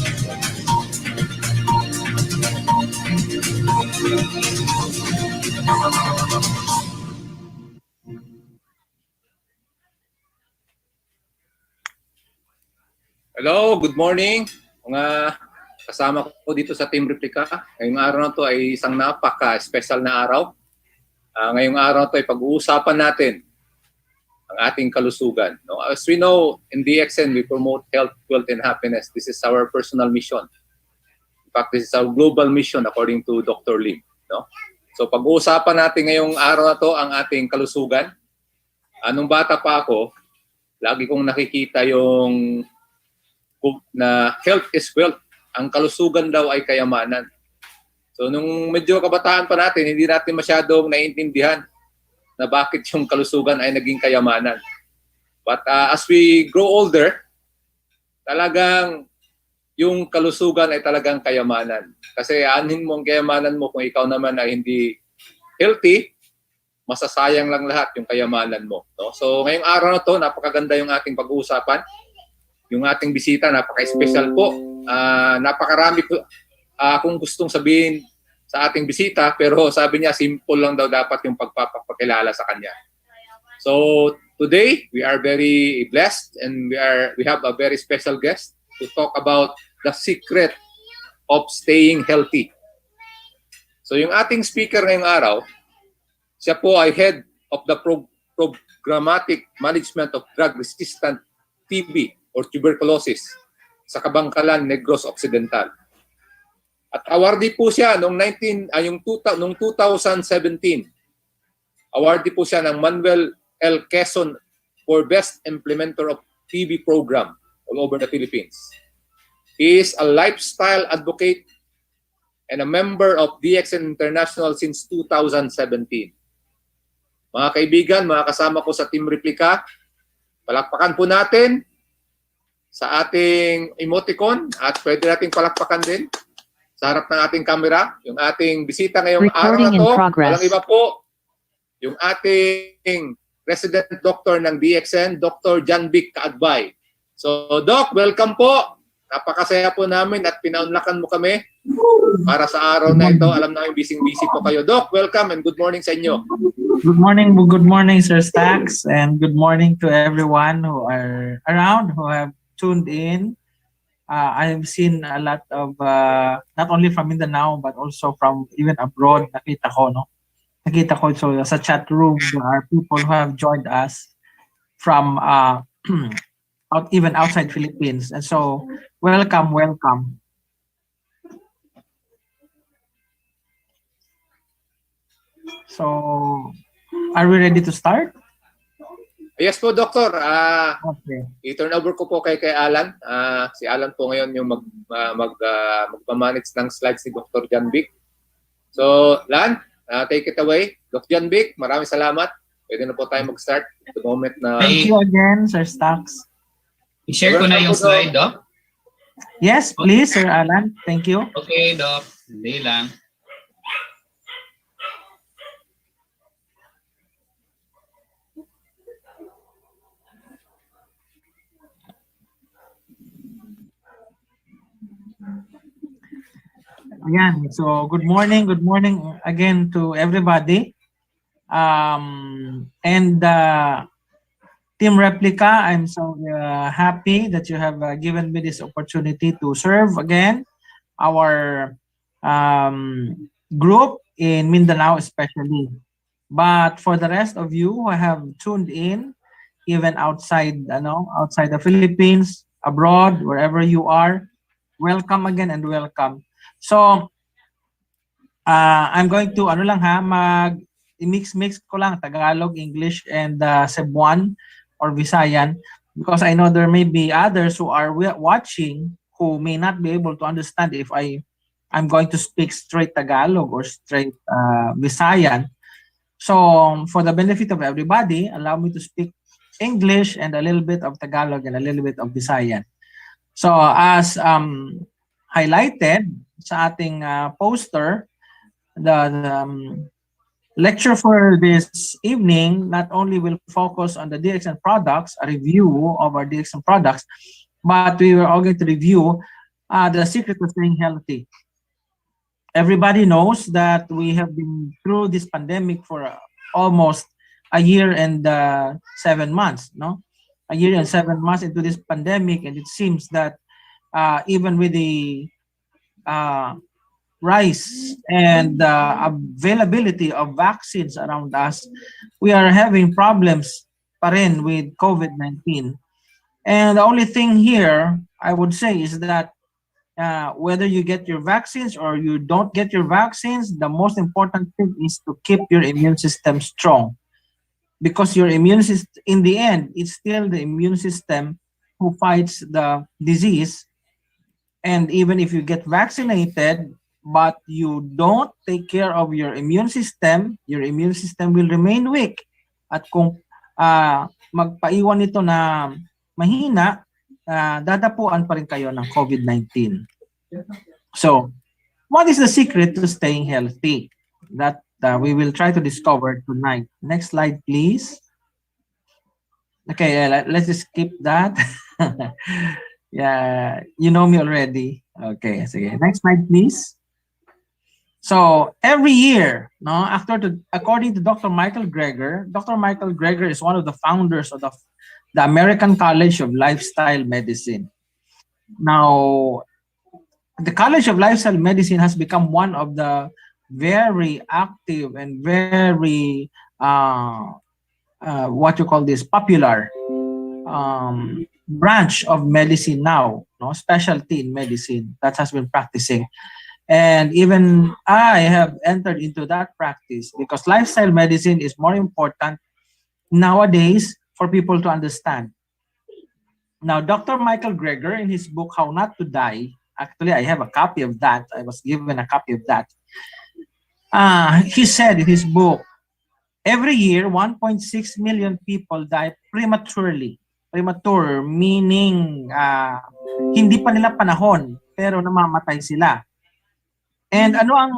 Hello, good morning. Mga kasama ko dito sa Team Replica. Ngayong araw na ito ay isang napaka-special na araw. Ngayong araw na ito ay pag-uusapan natin ang ating kalusugan. No? As we know, in DXN, we promote health, wealth, and happiness. This is our personal mission. In fact, this is our global mission according to Dr. Lim. No? So pag-uusapan natin ngayong araw na ito ang ating kalusugan. Nung bata pa ako, lagi kong nakikita yung na health is wealth. Ang kalusugan daw ay kayamanan. So nung medyo kabataan pa natin, hindi natin masyadong naiintindihan na bakit yung kalusugan ay naging kayamanan. But as we grow older, talagang yung kalusugan ay talagang kayamanan. Kasi aanhin mo ang kayamanan mo kung ikaw naman ay hindi healthy, masasayang lang lahat yung kayamanan mo. No? So ngayong araw na to, napakaganda yung ating pag-uusapan. Yung ating bisita, napaka-special po. Napakarami po kung gustong sabihin sa ating bisita, pero sabi niya, simple lang daw dapat yung pagpapakilala sa kanya. So today, we are very blessed and we have a very special guest to talk about the secret of staying healthy. So yung ating speaker ngayong araw, siya po ay head of the Programmatic Management of Drug-Resistant TB or tuberculosis sa Kabangkalan, Negros Occidental. At awardee po siya noong 2017. Awardee po siya ng Manuel L. Quezon for Best Implementer of TB Program all over the Philippines. He is a lifestyle advocate and a member of DXN International since 2017. Mga kaibigan, mga kasama ko sa Team Replica, palakpakan po natin sa ating emoticon at pwede nating palakpakan din sa harap ng ating camera. Yung ating bisita ngayong araw na to, walang iba po, yung ating resident doctor ng DXN, Dr. Vic Caagbay. So Doc, welcome po. Napakasaya po namin at pinaunlakan mo kami para sa araw na ito. Alam namin busy-busy po kayo. Doc, welcome and good morning sa inyo. Good morning, Sir Stax, and good morning to everyone who are around, who have tuned in. I've seen a lot of, not only from Mindanao, but also from even abroad. Nakita ko, so sa chat room, there are people who have joined us from even outside Philippines. And so, welcome. So, are we ready to start? Yes po, Doctor. Okay. I-turn over ko po kay Alan. Si Alan po ngayon yung magmamanage ng slides ni Dr. Vic. So, Lan, take it away. Dr. Vic, maraming salamat. Pwede na po tayo mag-start at the moment na... Thank you again, Sir Stax. I-share ko na yung slide, Doc. Yes, please, Sir Alan. Thank you. Okay, Doc. Hindi lang. Ayan, so good morning again to everybody. And Team Replica, I'm so happy that you have given me this opportunity to serve again our group in Mindanao especially. But for the rest of you who have tuned in, even outside the Philippines, abroad, wherever you are, welcome again and welcome. So, I'm going to, mix ko lang Tagalog, English, and Cebuano or Visayan, because I know there may be others who are watching who may not be able to understand if I'm going to speak straight Tagalog or straight Visayan. So, for the benefit of everybody, allow me to speak English and a little bit of Tagalog and a little bit of Visayan. So, as highlighted sa ating poster, the lecture for this evening not only will focus on the DXN products, a review of our DXN products, but we are all going to review the secret to staying healthy. Everybody knows that we have been through this pandemic for almost a year and 7 months, no? A year and 7 months into this pandemic, and it seems that even with the uh, rise and availability of vaccines around us, we are having problems pa rin with COVID-19. And the only thing here, I would say, is that whether you get your vaccines or you don't get your vaccines, the most important thing is to keep your immune system strong. Because your immune system, in the end, it's still the immune system who fights the disease. And even if you get vaccinated, but you don't take care of your immune system will remain weak. At kung magpaiwan ito na mahina, dadapuan pa rin kayo ng COVID-19. So, what is the secret to staying healthy? That we will try to discover tonight. Next slide, please. Okay, let's just skip that. Yeah, you know me already. Okay, sige. Next slide, please. So every year, no, according to Dr. Michael Greger is one of the founders of the American College of Lifestyle Medicine. Now, the College of Lifestyle Medicine has become one of the very active and very what you call this popular branch of medicine now, no, specialty in medicine that has been practicing. And even I have entered into that practice because lifestyle medicine is more important nowadays for people to understand. Now, Dr. Michael Greger, in his book, How Not to Die, actually, I have a copy of that. I was given a copy of that. He said in his book, every year, 1.6 million people die prematurely. Premature, meaning hindi pa nila panahon, pero namamatay sila. And ano ang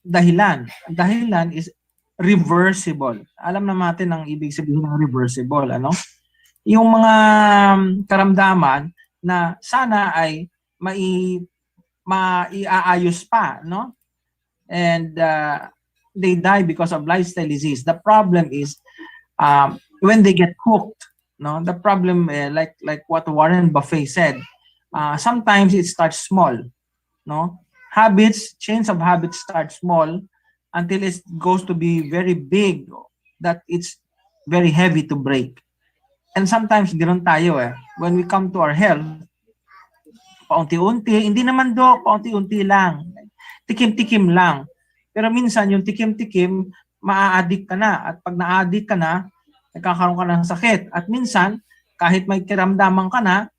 dahilan? Ang dahilan is reversible. Alam na natin ang ibig sabihin ng reversible, ano? Yung mga karamdaman na sana ay maiaayos pa, no? And they die because of lifestyle disease. The problem is when they get hooked, no? The problem, like what Warren Buffett said, sometimes it starts small, no? Chains of habits start small until it goes to be very big, that it's very heavy to break. And sometimes ganoon tayo when we come to our health, paunti-unti, hindi naman paunti-unti lang, tikim-tikim lang. Pero minsan yung tikim-tikim, maa-addict ka na. At pag na-addict ka na, nagkakaroon ka ng sakit. At minsan, kahit may kiramdaman ka na,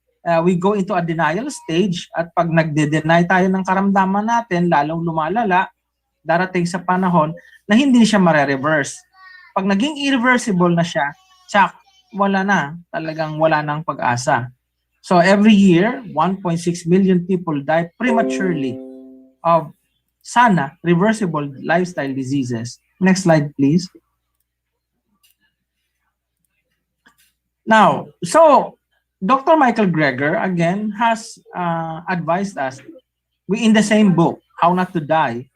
we go into a denial stage. At pag nagde-deny tayo ng karamdaman natin, lalong lumalala, darating sa panahon na hindi siya mare-reverse. Pag naging irreversible na siya, tsak, wala na. Talagang wala nang pag-asa. So every year, 1.6 million people die prematurely of sana reversible lifestyle diseases. Next slide, please. Now, so Dr. Michael Greger again has advised us, in the same book, How Not to Die,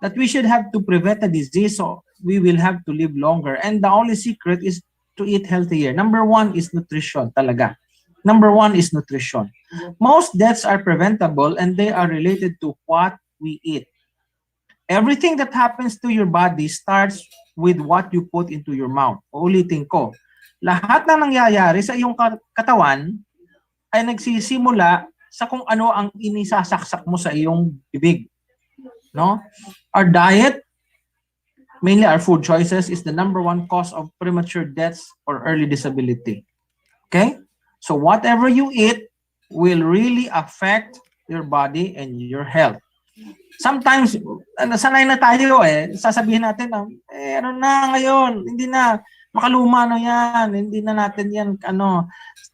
that we should have to prevent a disease so we will have to live longer. And the only secret is to eat healthier. Number one is nutrition talaga. Number one is nutrition. Most deaths are preventable and they are related to what we eat. Everything that happens to your body starts with what you put into your mouth. Uulitin ko. Lahat ng nangyayari sa iyong katawan ay nagsisimula sa kung ano ang inisasaksak mo sa iyong bibig. No? Our diet, mainly our food choices, is the number one cause of premature deaths or early disability. Okay? So whatever you eat will really affect your body and your health. Sometimes, nasanay na tayo sasabihin natin, ano na ngayon, hindi na, makaluma na yan, hindi na natin yan,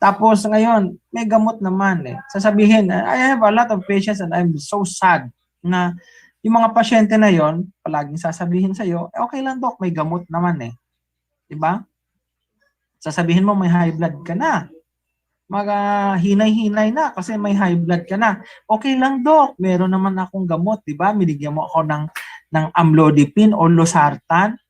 tapos ngayon, may gamot naman Sasabihin, I have a lot of patients and I'm so sad na yung mga pasyente na yon, palaging sasabihin sa'yo, okay lang doc, may gamot naman Diba? Sasabihin mo may high blood ka na. hinay-hinay na kasi may high blood ka na. Okay lang, Doc. Meron naman akong gamot, di ba? Binigyan mo ako ng amlodipine or losartan.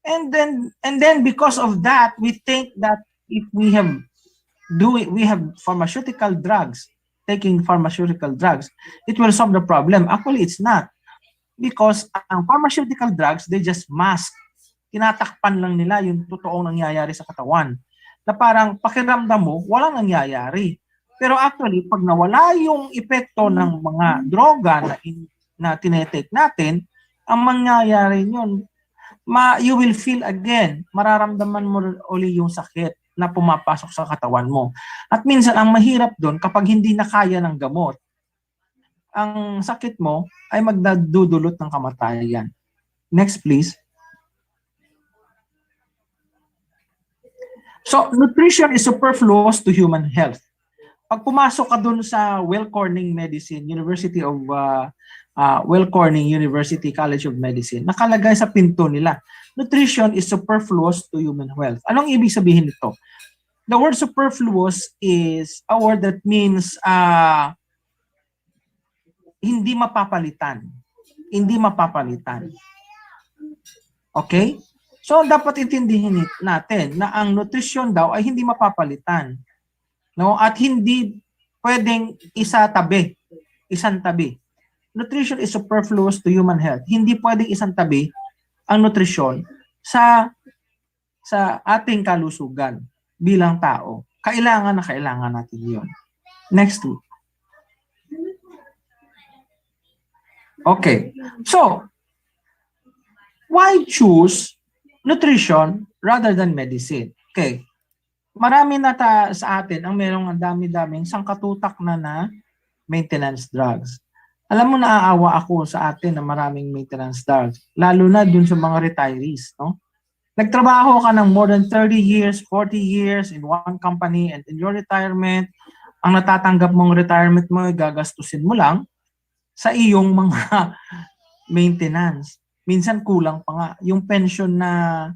And then because of that, we think that if we have pharmaceutical drugs, taking pharmaceutical drugs, it will solve the problem. Actually, it's not. Because ang pharmaceutical drugs, they just mask. Tinatakpan lang nila yung totoong nangyayari sa katawan. Na parang pakiramdam mo, walang nangyayari. Pero actually, pag nawala yung epekto ng mga droga na tinetake natin, ang mangyayari yun, you will feel again, mararamdaman mo uli yung sakit na pumapasok sa katawan mo. At minsan, ang mahirap doon, kapag hindi na kaya ng gamot, ang sakit mo ay magdadudulot ng kamatayan. Next, please. So, nutrition is superfluous to human health. Pag pumasok ka dun sa Weill Corning Medicine, Weill Corning University College of Medicine, nakalagay sa pinto nila, nutrition is superfluous to human health. Anong ibig sabihin nito? The word superfluous is a word that means hindi mapapalitan. Hindi mapapalitan. Okay? So, dapat intindihin natin na ang nutrition daw ay hindi mapapalitan. No? At hindi pwedeng isang tabi. Nutrition is superfluous to human health. Hindi pwedeng isang tabi ang nutrisyon sa ating kalusugan bilang tao. Kailangan natin yun. Next week. Okay. So, why choose nutrition rather than medicine? Okay. Marami na sa atin ang merong ang dami-daming sangkatutak na maintenance drugs. Alam mo, naaawa ako sa atin na maraming maintenance drugs, lalo na dun sa mga retirees, no? Nagtrabaho ka ng more than 30 years, 40 years in one company, and in your retirement, ang natatanggap mong retirement mo, gagastusin mo lang sa iyong mga maintenance. Minsan kulang pa nga. Yung pension na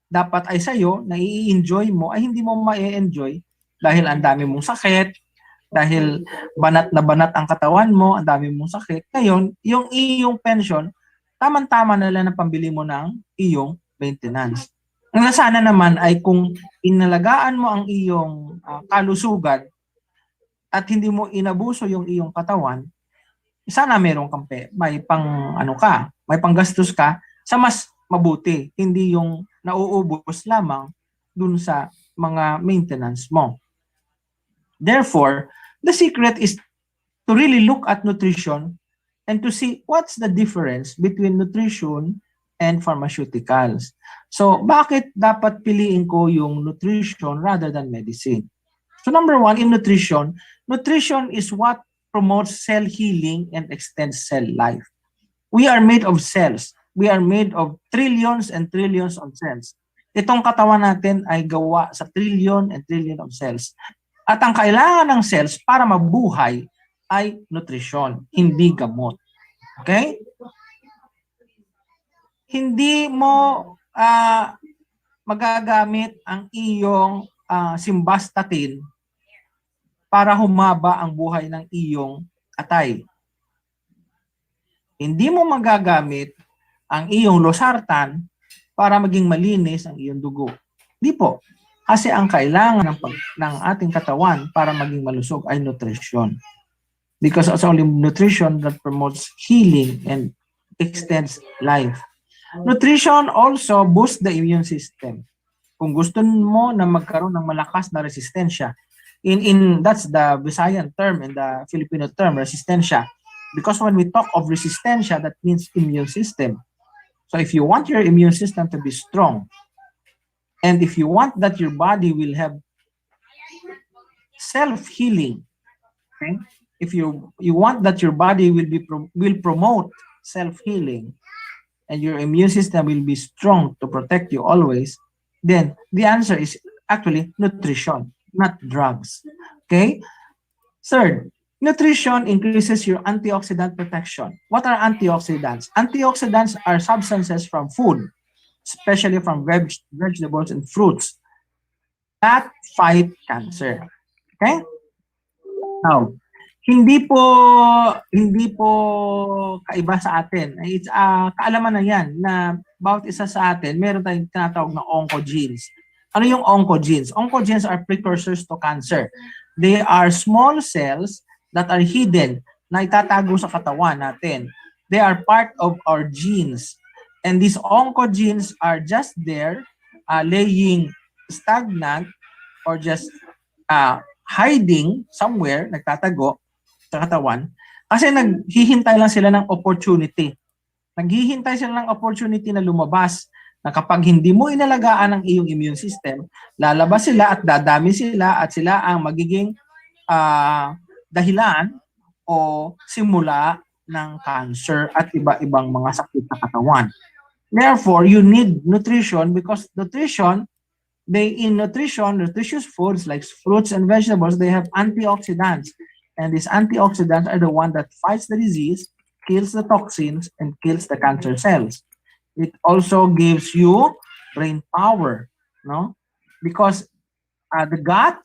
dapat ay sa'yo, na i-enjoy mo, ay hindi mo ma-enjoy dahil ang dami mong sakit, dahil banat na banat ang katawan mo, ang dami mong sakit. Ngayon, yung iyong pension, tamang-tama na lang na pambili mo ng iyong maintenance. Ang sana naman ay kung inalagaan mo ang iyong kalusugan at hindi mo inabuso yung iyong katawan, sana meron kang may panggastos ka sa mas mabuti, hindi yung nauubos lamang dun sa mga maintenance mo. Therefore, the secret is to really look at nutrition and to see what's the difference between nutrition and pharmaceuticals. So, bakit dapat piliin ko yung nutrition rather than medicine? So, number one, in nutrition is what promotes cell healing and extends cell life. We are made of cells. We are made of trillions and trillions of cells. Itong katawan natin ay gawa sa trillion and trillion of cells. At ang kailangan ng cells para mabuhay ay nutrition, hindi gamot. Okay? Hindi mo magagamit ang iyong simvastatin para humaba ang buhay ng iyong atay. Hindi mo magagamit ang iyong losartan para maging malinis ang iyong dugo. Hindi po. Kasi ang kailangan ng ating katawan para maging malusog ay nutrition. Because it's only nutrition that promotes healing and extends life. Nutrition also boosts the immune system. Kung gusto mo na magkaroon ng malakas na resistensya, that's the Visayan term and the Filipino term, resistensya. Because when we talk of resistensya, that means immune system. So if you want your immune system to be strong, and if you want that your body will have self-healing, okay? If you want that your body will promote self-healing, and your immune system will be strong to protect you always, then the answer is actually nutrition, not drugs. Okay? Third, nutrition increases your antioxidant protection. What are antioxidants? Antioxidants are substances from food, especially from vegetables and fruits, that fight cancer. Okay? Now, hindi po kaiba sa atin. It's kaalaman na 'yan na bawat isa sa atin meron tayong tinatawag na oncogenes. Ano yung oncogenes? Oncogenes are precursors to cancer. They are small cells that are hidden na itatago sa katawan natin. They are part of our genes. And these oncogenes are just there laying stagnant or just hiding somewhere, nagtatago sa katawan, kasi naghihintay lang sila ng opportunity. Naghihintay sila ng opportunity na lumabas, na kapag hindi mo inalagaan ang iyong immune system, lalabas sila at dadami sila at sila ang magiging dahilan o simula ng cancer at iba-ibang mga sakit sa katawan. Therefore, you need nutrition because nutritious foods like fruits and vegetables, they have antioxidants. And these antioxidants are the one that fights the disease, kills the toxins, and kills the cancer cells. It also gives you brain power, no? Because the gut,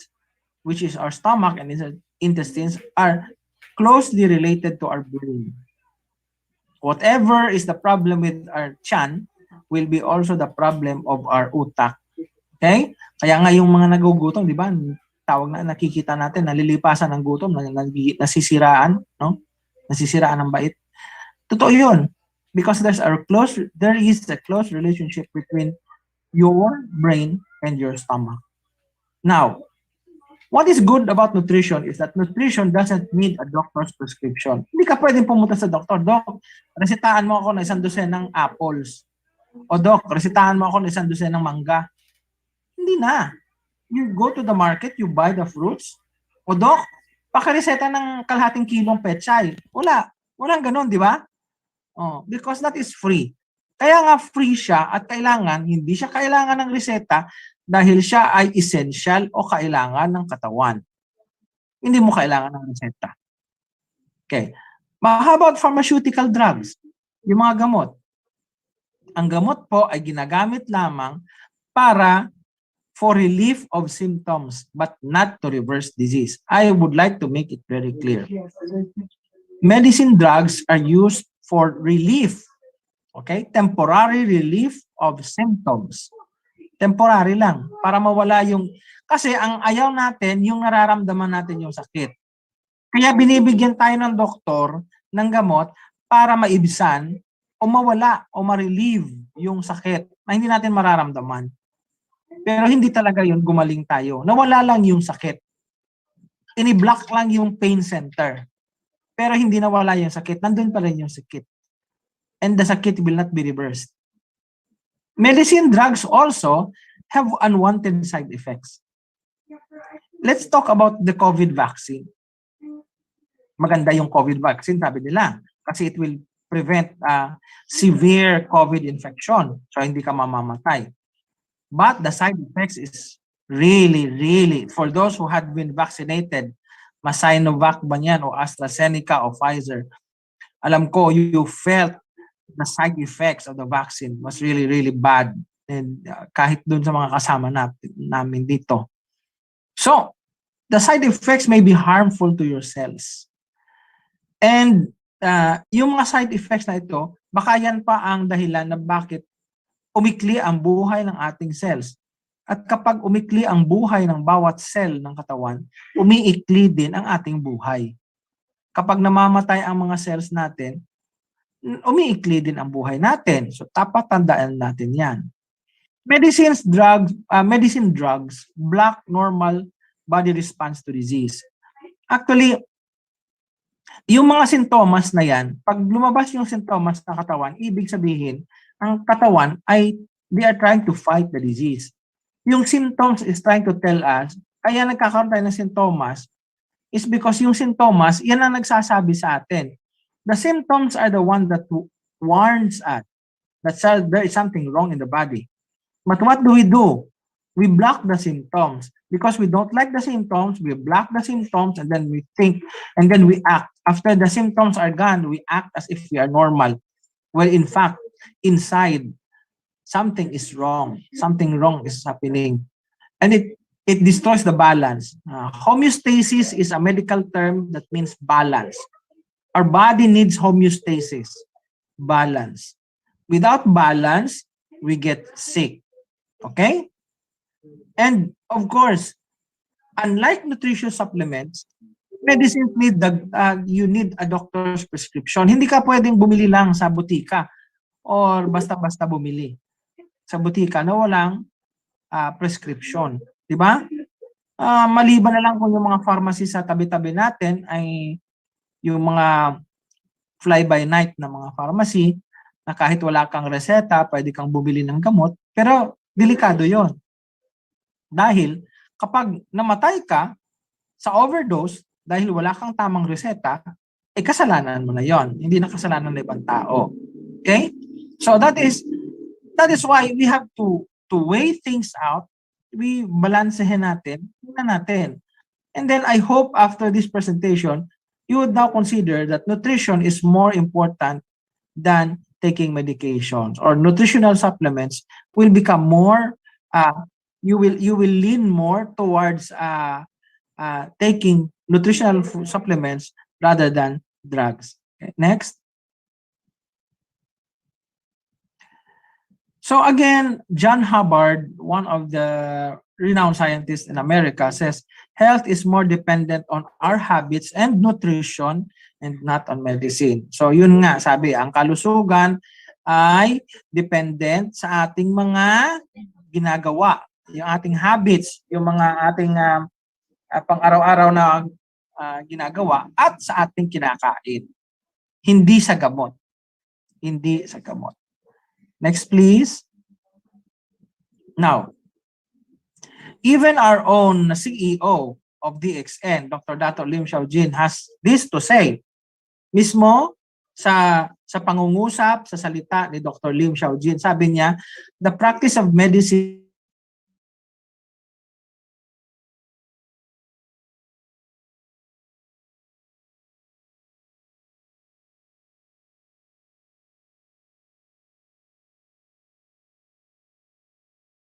which is our stomach and intestines, are closely related to our brain. Whatever is the problem with our tiyan will be also the problem of our utak. Okay? Kaya nga yung mga nagugutom, di ba? Tawag na nakikita natin, nalilipasan ng gutom, nasisiraan, no? Nasisiraan ng bait. Totoo 'yun. Because there is a close relationship between your brain and your stomach. Now, what is good about nutrition is that nutrition doesn't need a doctor's prescription. Hindi ka pwedeng pumunta sa doktor, Doc, resetahan mo ako ng 1 dosen ng apples. O Doc, resetahan mo ako ng 1 dosen ng mangga. Hindi na. You go to the market, you buy the fruits. O Doc, pakireseta ng kalahating kilong pechay. Walang ganun, di ba? Because that is free. Kaya nga free siya at hindi siya kailangan ng reseta dahil siya ay essential o kailangan ng katawan. Hindi mo kailangan ng reseta. Okay. How about pharmaceutical drugs? Yung mga gamot. Ang gamot po ay ginagamit lamang para for relief of symptoms, but not to reverse disease. I would like to make it very clear. Medicine drugs are used for relief, okay? Temporary relief of symptoms. Temporary lang, para mawala yung, kasi ang ayaw natin, yung nararamdaman natin yung sakit. Kaya binibigyan tayo ng doktor ng gamot para maibsan o mawala o ma-relieve yung sakit na hindi natin mararamdaman. Pero hindi talaga yun, gumaling tayo. Nawala lang yung sakit. Ini-block lang yung pain center. Pero hindi nawala yung sakit. Nandun pa rin yung sakit. And the sakit will not be reversed. Medicine drugs also have unwanted side effects. Let's talk about the COVID vaccine. Maganda yung COVID vaccine, sabi nila. Kasi it will prevent severe COVID infection. So hindi ka mamamatay. But the side effects is really, for those who had been vaccinated, Sinovac ba yan, o AstraZeneca o Pfizer, alam ko, you felt the side effects of the vaccine was really bad. And kahit dun sa mga kasama namin dito. So, the side effects may be harmful to your cells. And yung mga side effects na ito, baka yan pa ang dahilan na bakit umikli ang buhay ng ating cells. At kapag umikli ang buhay ng bawat cell ng katawan, umiikli din ang ating buhay. Kapag namamatay ang mga cells natin, umiikli din ang buhay natin. So dapat tandaan natin yan. Medicine drugs block normal body response to disease. Actually, yung mga sintomas na yan, pag lumabas yung sintomas ng katawan, ibig sabihin, ang katawan ay they are trying to fight the disease. Yung symptoms is trying to tell us, kaya nagkakaroon tayo ng sintomas, is because yung sintomas, yan ang nagsasabi sa atin. The symptoms are the one that warns us that there is something wrong in the body. But what do? We block the symptoms. Because we don't like the symptoms, we block the symptoms, and then we think, and then we act. After the symptoms are gone, we act as if we are normal. Well, in fact, inside, something is wrong. Something wrong is happening. And it destroys the balance. Homeostasis is a medical term that means balance. Our body needs homeostasis, balance. Without balance, we get sick. Okay? And of course, unlike nutrition supplements, medicines you need a doctor's prescription. Hindi ka pwedeng bumili lang sa butika or basta-basta bumili sa butika na walang prescription. Di ba? Maliban na lang kung yung mga pharmacy sa tabi-tabi natin ay yung mga fly-by-night na mga pharmacy na kahit wala kang reseta, pwede kang bumili ng gamot. Pero delikado yon. Dahil kapag namatay ka sa overdose dahil wala kang tamang reseta, kasalanan mo na yon. Hindi na kasalanan ng ibang tao. Okay? So that is why we have to weigh things out. We balansehin natin, tingnan natin. And then I hope after this presentation, you would now consider that nutrition is more important than taking medications, or nutritional supplements will become more, you will lean more towards taking nutritional supplements rather than drugs. Okay, next. So again, John Hubbard, one of the renowned scientists in America, says health is more dependent on our habits and nutrition and not on medicine. So yun nga, sabi, ang kalusugan ay dependent sa ating mga ginagawa, yung ating habits, yung mga ating pang-araw-araw na ginagawa at sa ating kinakain. Hindi sa gamot. Hindi sa gamot. Next, please. Now, even our own CEO of DXN, Dr. Dato Lim Xiaojin, has this to say. Mismo sa pangungusap, sa salita ni Dr. Lim Xiaojin, sabi niya, the practice of medicine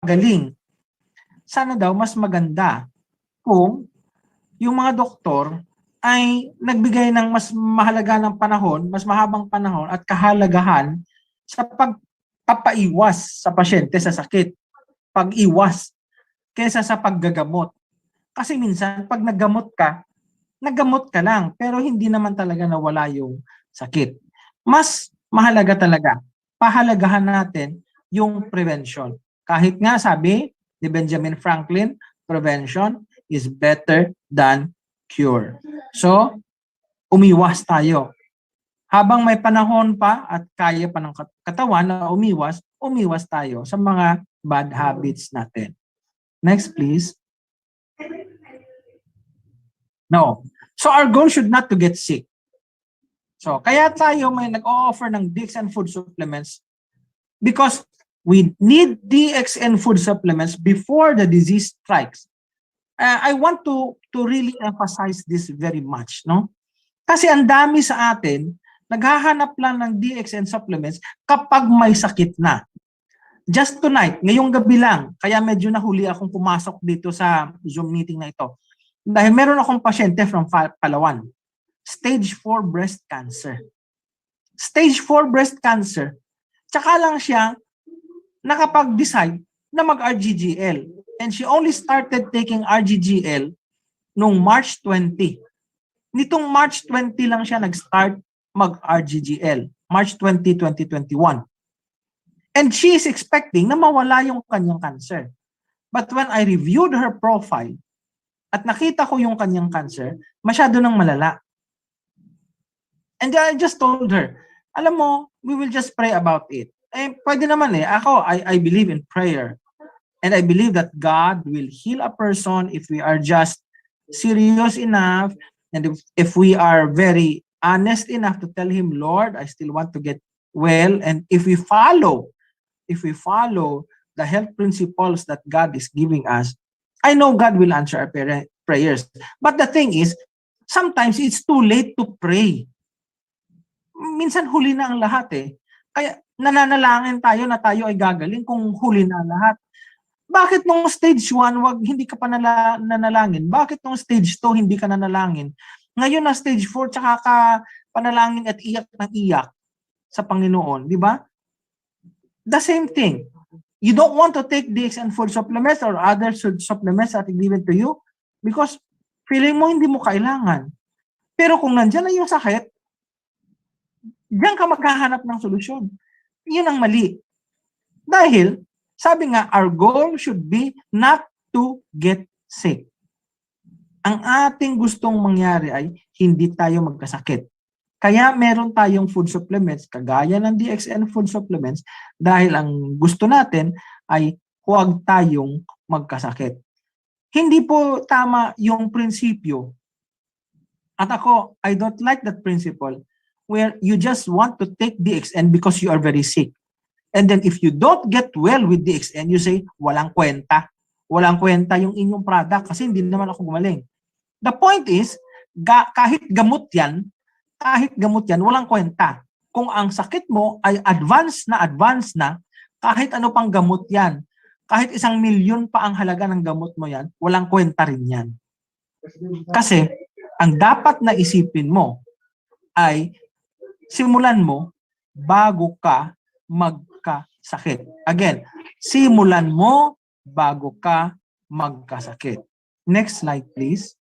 galing. Sana daw mas maganda kung yung mga doktor ay nagbigay ng mas mahalaga ng panahon, mas mahabang panahon at kahalagahan sa pagpapaiwas sa pasyente sa sakit. Pag-iwas kaysa sa paggagamot. Kasi minsan, pag naggamot ka lang, pero hindi naman talaga nawala yung sakit. Mas mahalaga talaga, pahalagahan natin yung prevention. Kahit nga sabi ni Benjamin Franklin, prevention is better than cure. So, umiwas tayo. Habang may panahon pa at kaya pa ng katawan na umiwas tayo sa mga bad habits natin. Next, please. No. So, our goal should not to get sick. So, kaya tayo may nag-o-offer ng DXN food supplements because we need DXN food supplements before the disease strikes. I want to really emphasize this very much, no? Kasi ang dami sa atin, naghahanap lang ng DXN supplements kapag may sakit na. Just tonight, ngayong gabi lang, kaya medyo nahuli akong pumasok dito sa Zoom meeting na ito. Dahil meron akong pasyente from Palawan. Stage 4 breast cancer. Stage 4 breast cancer. Tsaka lang siya nakapag-decide na mag-RGGL. And she only started taking RGGL noong March 20. Nitong March 20 lang siya nag-start mag-RGGL. March 20, 2021. And she is expecting na mawala yung kanyang cancer. But when I reviewed her profile at nakita ko yung kanyang cancer, masyado nang malala. And I just told her, alam mo, we will just pray about it. Pwede naman Ako, I believe in prayer. And I believe that God will heal a person if we are just serious enough and if we are very honest enough to tell Him, Lord, I still want to get well. And if we follow the health principles that God is giving us, I know God will answer our prayers. But the thing is, sometimes it's too late to pray. Minsan huli na ang lahat Kaya nananalangin tayo na tayo ay gagaling kung huli na ang lahat. Bakit nung stage 1, hindi ka pa nanalangin? Bakit nung stage 2, hindi ka nanalangin? Ngayon na stage 4, tsaka ka panalangin at iyak ng iyak sa Panginoon, di ba? The same thing. You don't want to take DXN food supplements or other supplements that are given to you because feeling mo hindi mo kailangan. Pero kung nandyan na yung sakit, diyan ka maghahanap ng solusyon. Yun ang mali. Dahil, sabi nga, our goal should be not to get sick. Ang ating gustong mangyari ay hindi tayo magkasakit. Kaya meron tayong food supplements, kagaya ng DXN food supplements, dahil ang gusto natin ay huwag tayong magkasakit. Hindi po tama yung prinsipyo. At ako, I don't like that principle where you just want to take DXN because you are very sick. And then if you don't get well with DXN, you say, walang kwenta. Walang kwenta yung inyong product kasi hindi naman ako gumaling. The point is, kahit gamot yan, walang kwenta. Kung ang sakit mo ay advanced na, kahit ano pang gamot yan, kahit 1,000,000 pa ang halaga ng gamot mo yan, walang kwenta rin yan. Kasi, ang dapat na isipin mo ay simulan mo bago ka magkasakit. Again, simulan mo bago ka magkasakit. Next slide, please.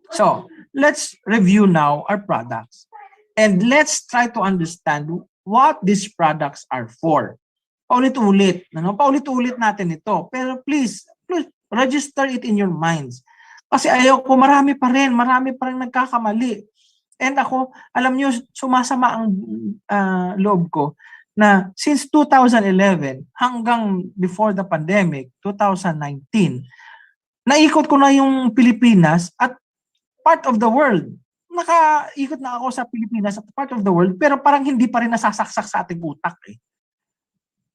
So, let's review now our products. And let's try to understand what these products are for. Paulit-ulit. Paulit-ulit natin ito. Pero please register it in your minds. Kasi ayaw ko, marami pa rin nagkakamali. And ako, alam nyo, sumasama ang loob ko na since 2011 hanggang before the pandemic, 2019, naikot ko na yung Pilipinas at part of the world. Nakaikot na ako sa Pilipinas at part of the world, pero parang hindi pa rin nasasaksak sa ating utak eh.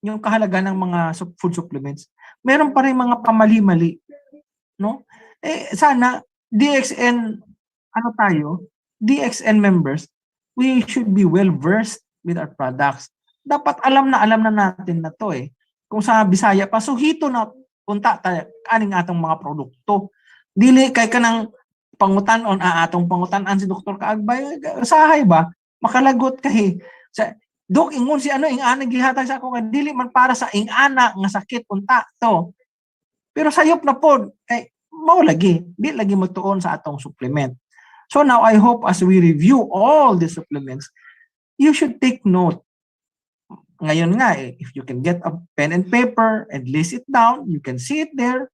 Yung kahalaga ng mga food supplements. Meron pa rin mga pamali-mali. No? Sana, DXN, DXN members, we should be well-versed with our products. Dapat alam na natin na to eh. Kung sa Bisaya pa, so hito na punta tayo, kaning atong mga produkto. Dili kay ka ng pangutan-on, atong pangutan-an si Dr. Caagbay, sahay ba? Makalagot kay. Dok, ingon si ingana gihatag sa ako, dili man para sa ingana nga sakit punta to. Pero sayop na pod, mao lagi, di lagi mo tuon sa atong supplement. So now I hope as we review all the supplements, you should take note. Ngayon nga, if you can get a pen and paper and list it down, you can see it there.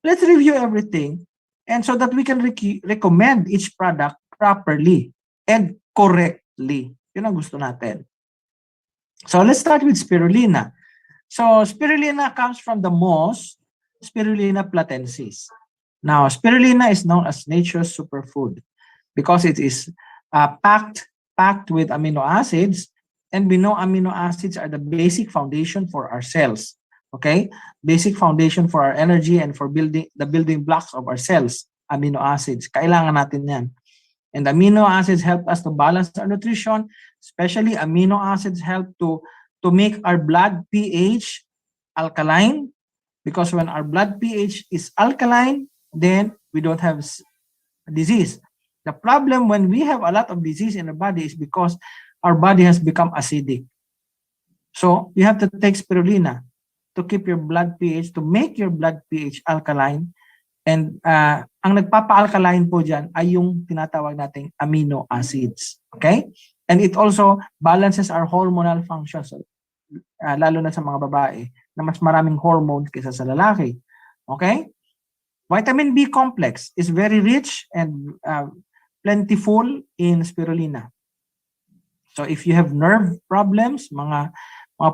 Let's review everything. And so that we can recommend each product properly and correctly. Yun ang gusto natin. So let's start with spirulina. So spirulina comes from the moss, Spirulina platensis. Now, spirulina is known as nature's superfood because it is packed with amino acids, and we know amino acids are the basic foundation for our cells. Okay, basic foundation for our energy and for building the building blocks of our cells, amino acids. Kailangan natin yan. And amino acids help us to balance our nutrition, especially amino acids help to make our blood pH alkaline, because when our blood pH is alkaline, then we don't have disease. The problem when we have a lot of disease in our body is because our body has become acidic. So you have to take spirulina to keep your blood pH, to make your blood pH alkaline. And ang nagpapa-alkaline po dyan ay yung tinatawag nating amino acids. Okay? And it also balances our hormonal functions, lalo na sa mga babae, na mas maraming hormones kaysa sa lalaki. Okay? Vitamin B complex is very rich and plentiful in spirulina. So if you have nerve problems, mga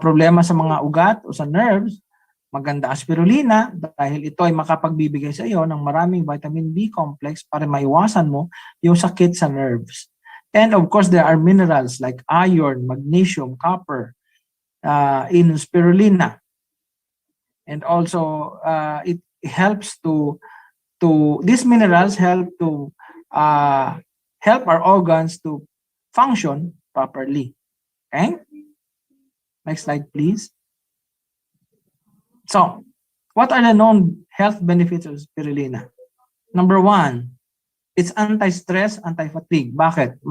problema sa mga ugat o sa nerves, maganda ang spirulina dahil ito ay makapagbibigay sa iyo ng maraming vitamin B complex para maiwasan mo yung sakit sa nerves. And of course, there are minerals like iron, magnesium, copper in spirulina. And also, it helps these minerals help to help our organs to function properly. Okay? Next slide, please. So, what are the known health benefits of spirulina? Number one, it's anti-stress, anti-fatigue. Bakit?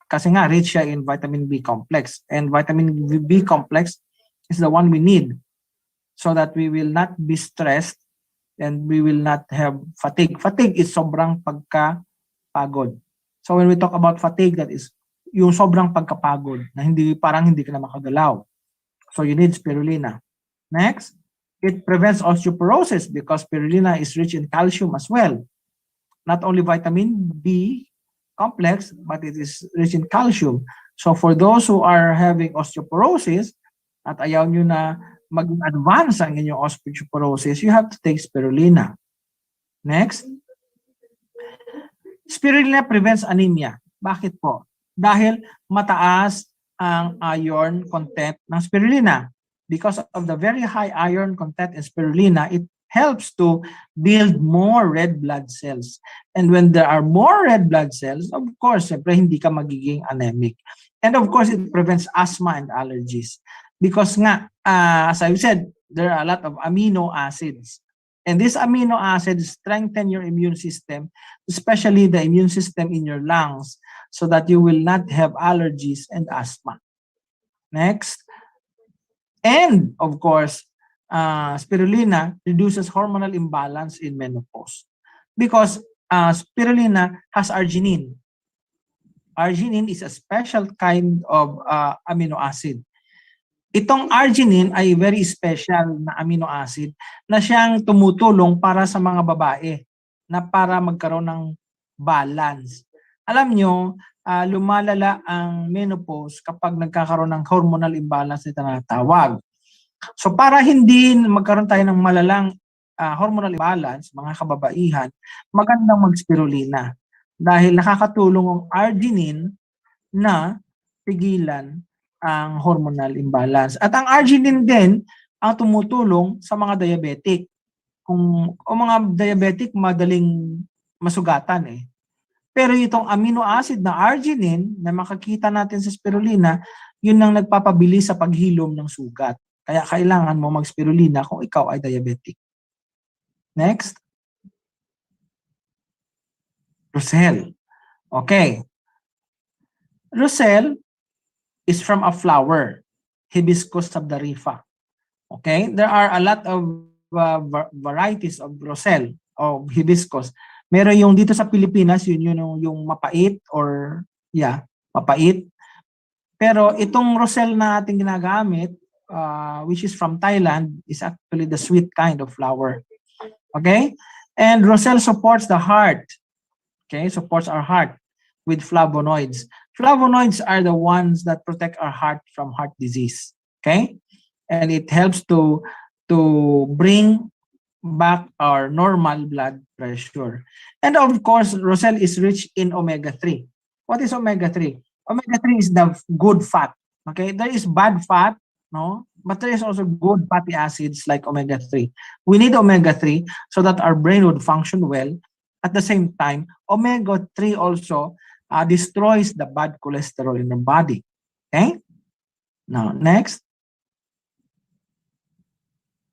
Kasi nga, rich siya in vitamin B complex. And vitamin B complex is the one we need so that we will not be stressed and we will not have fatigue. Fatigue is sobrang pagkapagod. So when we talk about fatigue, that is yung sobrang pagkapagod na parang hindi ka na makagalaw. So you need spirulina. Next, it prevents osteoporosis because spirulina is rich in calcium as well. Not only vitamin B complex, but it is rich in calcium. So for those who are having osteoporosis at ayaw nyo na maging advance ang inyong osteoporosis, you have to take spirulina. Next, spirulina prevents anemia. Bakit po? Dahil mataas ang iron content ng spirulina. Because of the very high iron content in spirulina, it helps to build more red blood cells. And when there are more red blood cells, of course, siyempre hindi ka magiging anemic. And of course, it prevents asthma and allergies. Because nga, as I've said, there are a lot of amino acids. And these amino acids strengthen your immune system, especially the immune system in your lungs, so that you will not have allergies and asthma. Next. And of course, spirulina reduces hormonal imbalance in menopause because spirulina has arginine. Arginine is a special kind of amino acid. Itong arginine ay very special na amino acid na siyang tumutulong para sa mga babae na para magkaroon ng balance. Alam nyo, lumalala ang menopause kapag nagkakaroon ng hormonal imbalance na tinatawag. So para hindi magkaroon tayo ng malalang hormonal imbalance, mga kababaihan, magandang mag-spirulina dahil nakakatulong ang arginine na pigilan ang hormonal imbalance. At ang arginine din ang tumutulong sa mga diabetic. Kung mga diabetic madaling masugatan eh. Pero itong amino acid na arginine na makakita natin sa spirulina, yun ang nagpapabilis sa paghilom ng sugat. Kaya kailangan mo mag-spirulina kung ikaw ay diabetic. Next. Roselle. Okay. Roselle is from a flower, Hibiscus sabdarifa. Okay? There are a lot of varieties of roselle, of hibiscus. Meron yung dito sa Pilipinas, yun yung mapait or mapait. Pero itong roselle na ating ginagamit, which is from Thailand, is actually the sweet kind of flower. Okay? And roselle supports the heart. Okay? Supports our heart with flavonoids. Flavonoids are the ones that protect our heart from heart disease. Okay? And it helps to bring back our normal blood pressure. And of course, roselle is rich in omega-3. What is omega-3? Omega-3 is the good fat. Okay? There is bad fat, no? But there is also good fatty acids like omega-3. We need omega-3 so that our brain would function well. At the same time, omega-3 also destroys the bad cholesterol in the body. Okay? Now, next.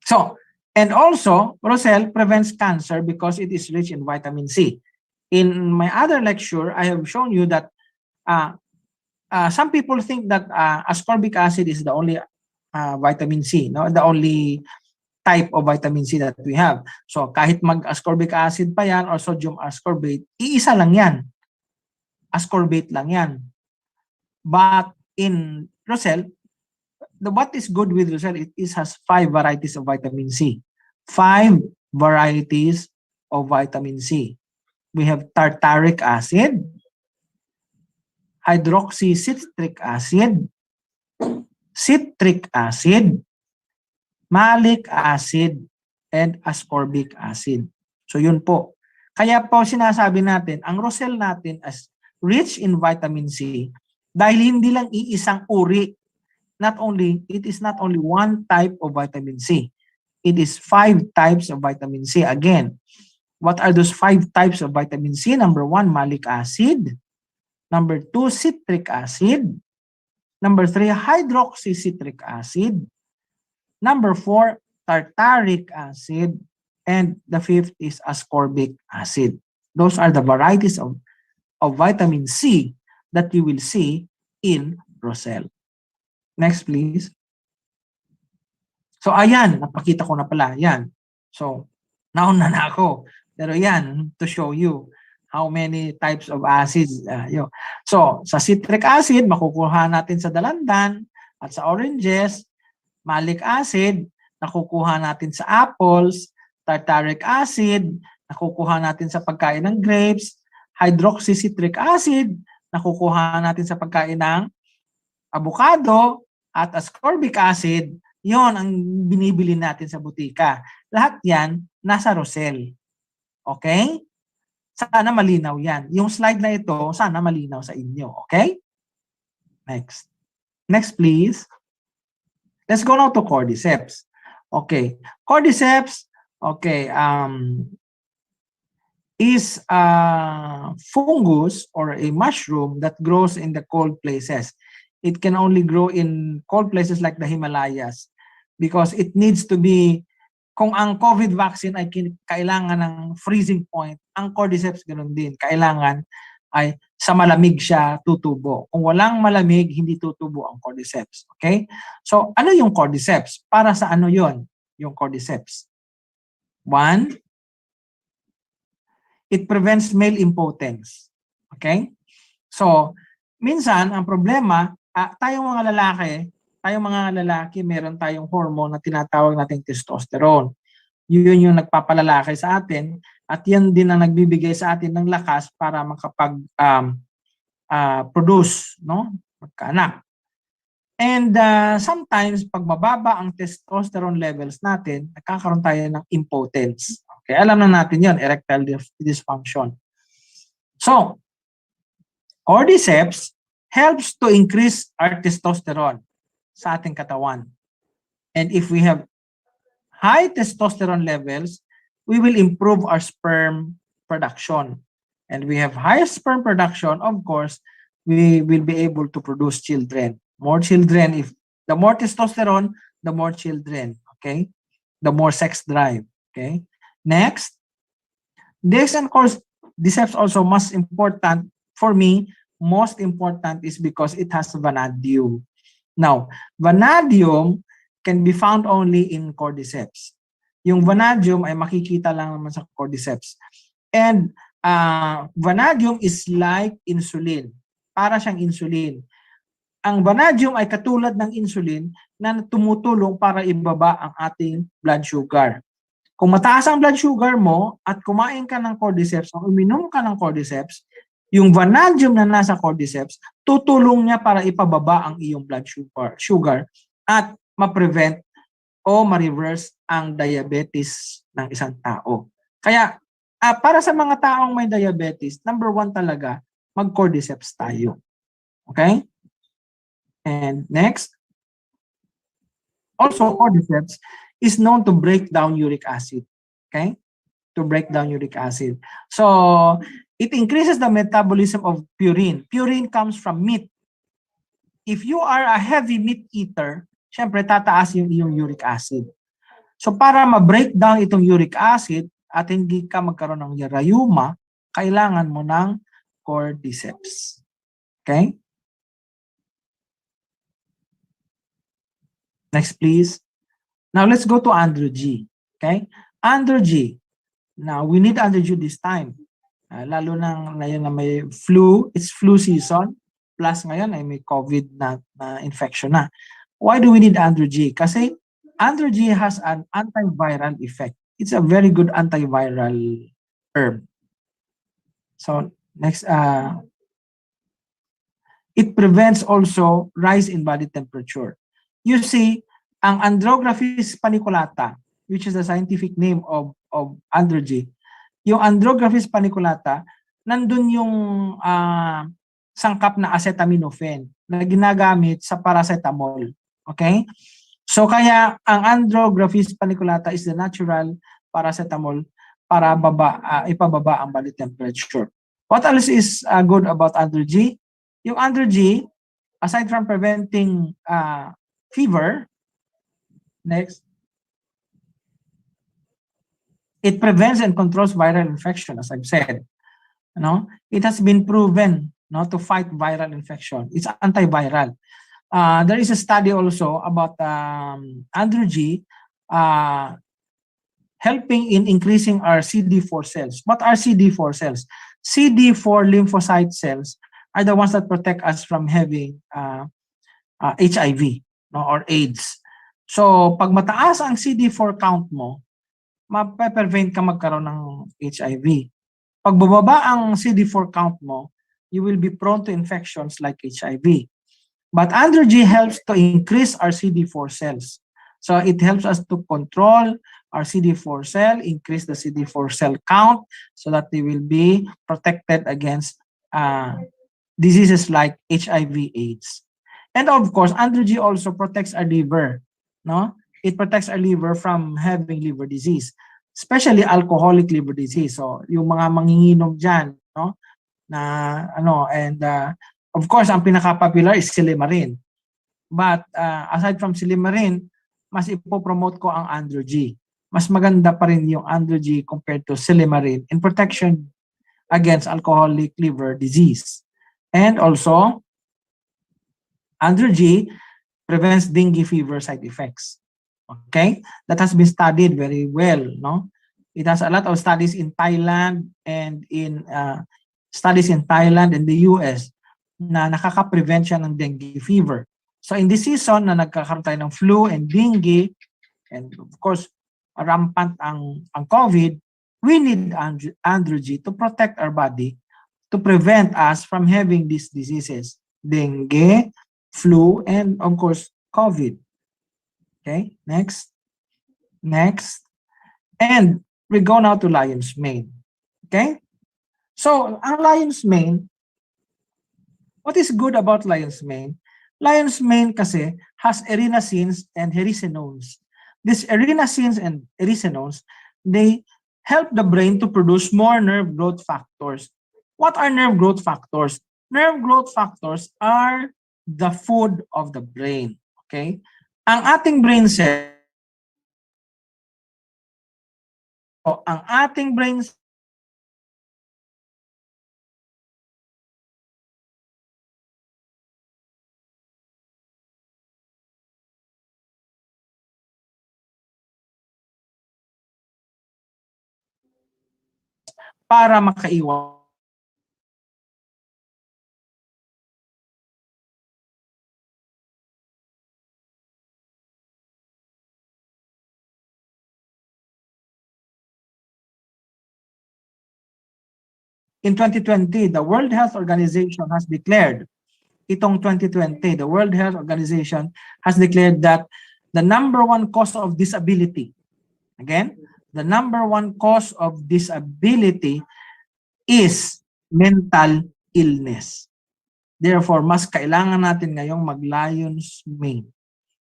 So, and also, roselle prevents cancer because it is rich in vitamin C. In my other lecture, I have shown you that some people think that ascorbic acid is the only vitamin C, no? The only type of vitamin C that we have. So, kahit mag-ascorbic acid pa yan or sodium ascorbate, iisa lang yan. Ascorbate lang yan. But in roselle, what is good with roselle, it has 5 varieties of vitamin C. 5 varieties of vitamin C. We have tartaric acid, hydroxycitric acid, citric acid, malic acid, and ascorbic acid. So yun po. Kaya po sinasabi natin, ang roselle natin as rich in vitamin C dahil hindi lang iisang uri. It is not only one type of vitamin C. It is 5 types of vitamin C. Again, what are those 5 types of vitamin C? Number 1, malic acid. Number 2, citric acid. Number 3, hydroxycitric acid. Number 4, tartaric acid, and the fifth is ascorbic acid. Those are the varieties of vitamin C that you will see in roselle. Next, please. So, ayan, napakita ko na pala. Yan. So, nauna na ako. Pero yan, to show you how many types of acids. So, sa citric acid, makukuha natin sa dalandan at sa oranges. Malic acid, nakukuha natin sa apples. Tartaric acid, nakukuha natin sa pagkain ng grapes. Hydroxycitric acid, nakukuha natin sa pagkain ng avocado. At ascorbic acid, yon ang binibili natin sa butika. Lahat yan nasa roselle. Okay? Sana malinaw yan. Yung slide na ito, sana malinaw sa inyo. Okay? Next. Next, please. Let's go now to cordyceps. Okay. Cordyceps, okay, is a fungus or a mushroom that grows in the cold places. It can only grow in cold places like the Himalayas because it needs to be, kung ang COVID vaccine ay kailangan ng freezing point, ang cordyceps ganoon din. Kailangan ay sa malamig siya tutubo. Kung walang malamig, hindi tutubo ang cordyceps. Okay? So, ano yung cordyceps? Para sa ano yon yung cordyceps? One, it prevents male impotence. Okay? So, minsan, ang problema, tayong mga lalaki, meron tayong hormone na tinatawag nating testosterone. Yun yung nagpapalalaki sa atin at yan din ang nagbibigay sa atin ng lakas para makapag produce, no? Magkaanak. And sometimes pag mababa ang testosterone levels natin, nagkakaroon tayo ng impotence. Okay, alam na natin 'yon, erectile dysfunction. So, cordyceps helps to increase our testosterone sa ating katawan. And if we have high testosterone levels, we will improve our sperm production. And we have high sperm production, of course, we will be able to produce children. More children, if the more testosterone, the more children, okay? The more sex drive, okay? Next, DXN cordyceps also most important for me, most important is because it has vanadium. Now, vanadium can be found only in cordyceps. Yung vanadium ay makikita lang naman sa cordyceps. And vanadium is like insulin. Para siyang insulin. Ang vanadium ay katulad ng insulin na tumutulong para ibaba ang ating blood sugar. Kung mataas ang blood sugar mo at kumain ka ng cordyceps o uminom ka ng cordyceps, yung vanadium na nasa cordyceps, tutulong niya para ipababa ang iyong blood sugar at ma-prevent o ma-reverse ang diabetes ng isang tao. Kaya, para sa mga taong may diabetes, number 1 talaga, mag-cordyceps tayo. Okay? And next, also cordyceps is known to break down uric acid. Okay? To break down uric acid. So, it increases the metabolism of purine. Purine comes from meat. If you are a heavy meat eater, syempre tataas yung iyong uric acid. So para ma-break down itong uric acid at hindi ka magkaroon ng rheuma, kailangan mo ng cordyceps. Okay? Next, please. Now let's go to androgy. Okay? Androgy. Now we need androgy this time. Lalo na ngayon na may flu, it's flu season, plus ngayon ay may COVID na infection na. Why do we need androgy? Kasi androgy has an antiviral effect. It's a very good antiviral herb. So next, it prevents also rise in body temperature. You see, ang Andrographis paniculata, which is the scientific name of androgy, yung Andrographis paniculata, nandun yung sangkap na acetaminophen na ginagamit sa paracetamol. Okay? So kaya ang Andrographis paniculata is the natural paracetamol para ipababa ang body temperature. What else is good about androgy? Yung androgy, aside from preventing fever, next, It prevents and controls viral infection, as I've said. It has been proven to fight viral infection. It's antiviral. There is a study also about Andrew G helping in increasing our CD4 cells. What are CD4 cells? CD4 lymphocyte cells are the ones that protect us from having HIV or AIDS. So, pag mataas ang CD4 count mo, mape-prevent ka magkaroon ng HIV. Pag bumaba ang CD4 count mo, you will be prone to infections like HIV. But Andrew G helps to increase our CD4 cells. So it helps us to control our CD4 cell, increase the CD4 cell count so that they will be protected against diseases like HIV/AIDS. And of course, Andrew G also protects our liver. It protects our liver from having liver disease, especially alcoholic liver disease. So yung mga manginginom dyan, of course, ang pinaka-popular is Silimarin. But aside from Silimarin, mas ipopromote ko ang Andrew G. Mas maganda pa rin yung Andrew G compared to Silimarin in protection against alcoholic liver disease. And also, Andrew G prevents dengue fever side effects. Okay? That has been studied very well, It has a lot of studies in Thailand and in the US na nakaka-prevent siya ng dengue fever. So in this season na nagkakaroon tayo ng flu and dengue, and of course, rampant ang COVID, we need Andrew G to protect our body, to prevent us from having these diseases, dengue, flu, and of course, COVID. Okay, next. And we go now to lion's mane. Okay? So, ang lion's mane, what is good about lion's mane? Lion's mane kasi has erinacines and hericenones. These erinacines and hericenones, they help the brain to produce more nerve growth factors. What are nerve growth factors? Nerve growth factors are the food of the brain. Okay? Ang ating brain cell, para makaiwas in 2020, the World Health Organization has declared, itong 2020, the World Health Organization has declared that the number one cause of disability, again, the number one cause of disability is mental illness. Therefore, mas kailangan natin ngayong mag-lion's mane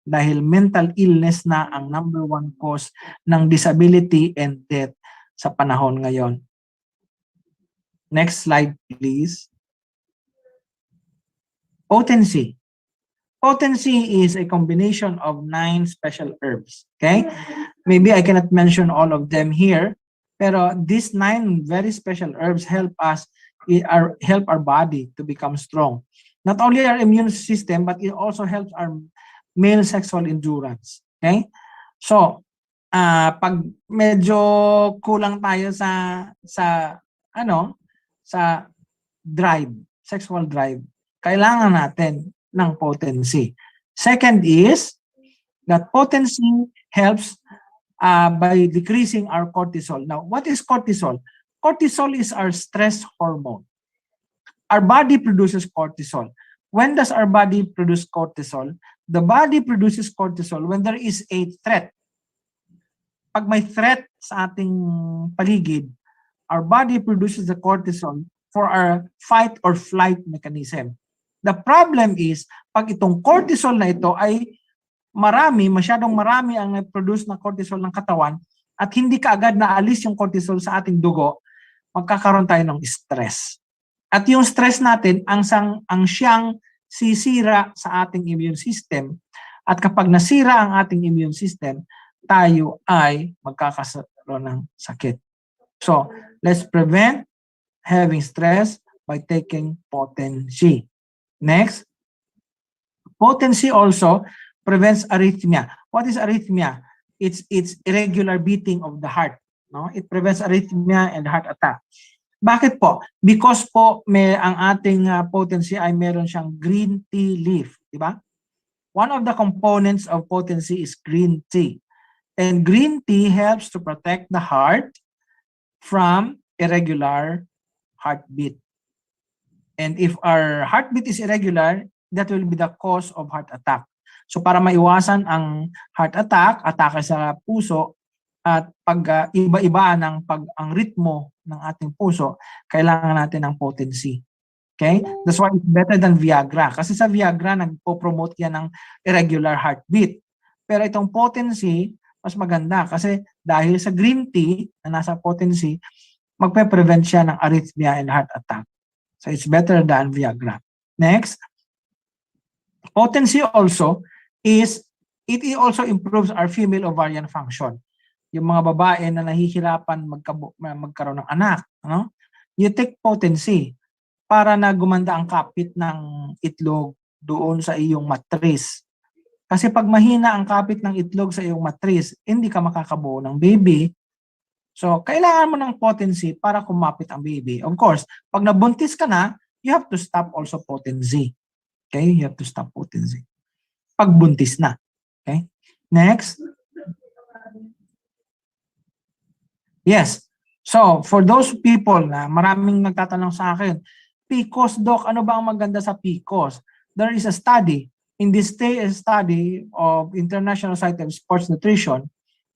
dahil mental illness na ang number one cause ng disability and death sa panahon ngayon. Next slide, please. Potency. Potency is a combination of 9 special herbs. Okay? Maybe I cannot mention all of them here, pero these 9 very special herbs help our body to become strong. Not only our immune system, but it also helps our male sexual endurance. Okay? So, pag medyo kulang tayo sa drive, sexual drive, kailangan natin ng potency. Second is that potency helps by decreasing our cortisol. Now, what is cortisol? Cortisol is our stress hormone. Our body produces cortisol. When does our body produce cortisol? The body produces cortisol when there is a threat. Pag may threat sa ating paligid, our body produces the cortisol for our fight or flight mechanism. The problem is, pag itong cortisol na ito ay masyadong marami ang produce na cortisol ng katawan at hindi kaagad naalis yung cortisol sa ating dugo, magkakaroon tayo ng stress. At yung stress natin, ang siyang sisira sa ating immune system. At kapag nasira ang ating immune system, tayo ay magkaroon ng sakit. So, let's prevent having stress by taking potency. Next, potency also prevents arrhythmia. What is arrhythmia? It's irregular beating of the heart. No? It prevents arrhythmia and heart attack. Bakit po? Because po ang ating potency ay meron siyang green tea leaf, di ba? One of the components of potency is green tea. And green tea helps to protect the heart from irregular heartbeat. And if our heartbeat is irregular, that will be the cause of heart attack. So para maiwasan ang heart attack, atake sa puso, at pag iba-iba ang ritmo ng ating puso, kailangan natin ng potency. Okay? That's why it's better than Viagra. Kasi sa Viagra, nagpo-promote yan ng irregular heartbeat. Pero itong potency, mas maganda. Kasi dahil sa green tea na nasa potency, magpe-prevent siya ng arrhythmia and heart attack. So it's better than Viagra. Next, potency also it also improves our female ovarian function. Yung mga babae na nahihirapan magkaroon ng anak, ano? You take potency para na gumanda ang kapit ng itlog doon sa iyong matris. Kasi pag mahina ang kapit ng itlog sa iyong matris, hindi ka makakabuo ng baby. So, kailangan mo ng potency para kumapit ang baby. Of course, pag nabuntis ka na, you have to stop also potency. Okay? You have to stop potency. Pag buntis na. Okay? Next. Yes. So, for those people na maraming nagtatanong sa akin, PCOS, Doc, ano ba ang maganda sa PCOS? There is a study, in this study of International Society of Sports Nutrition,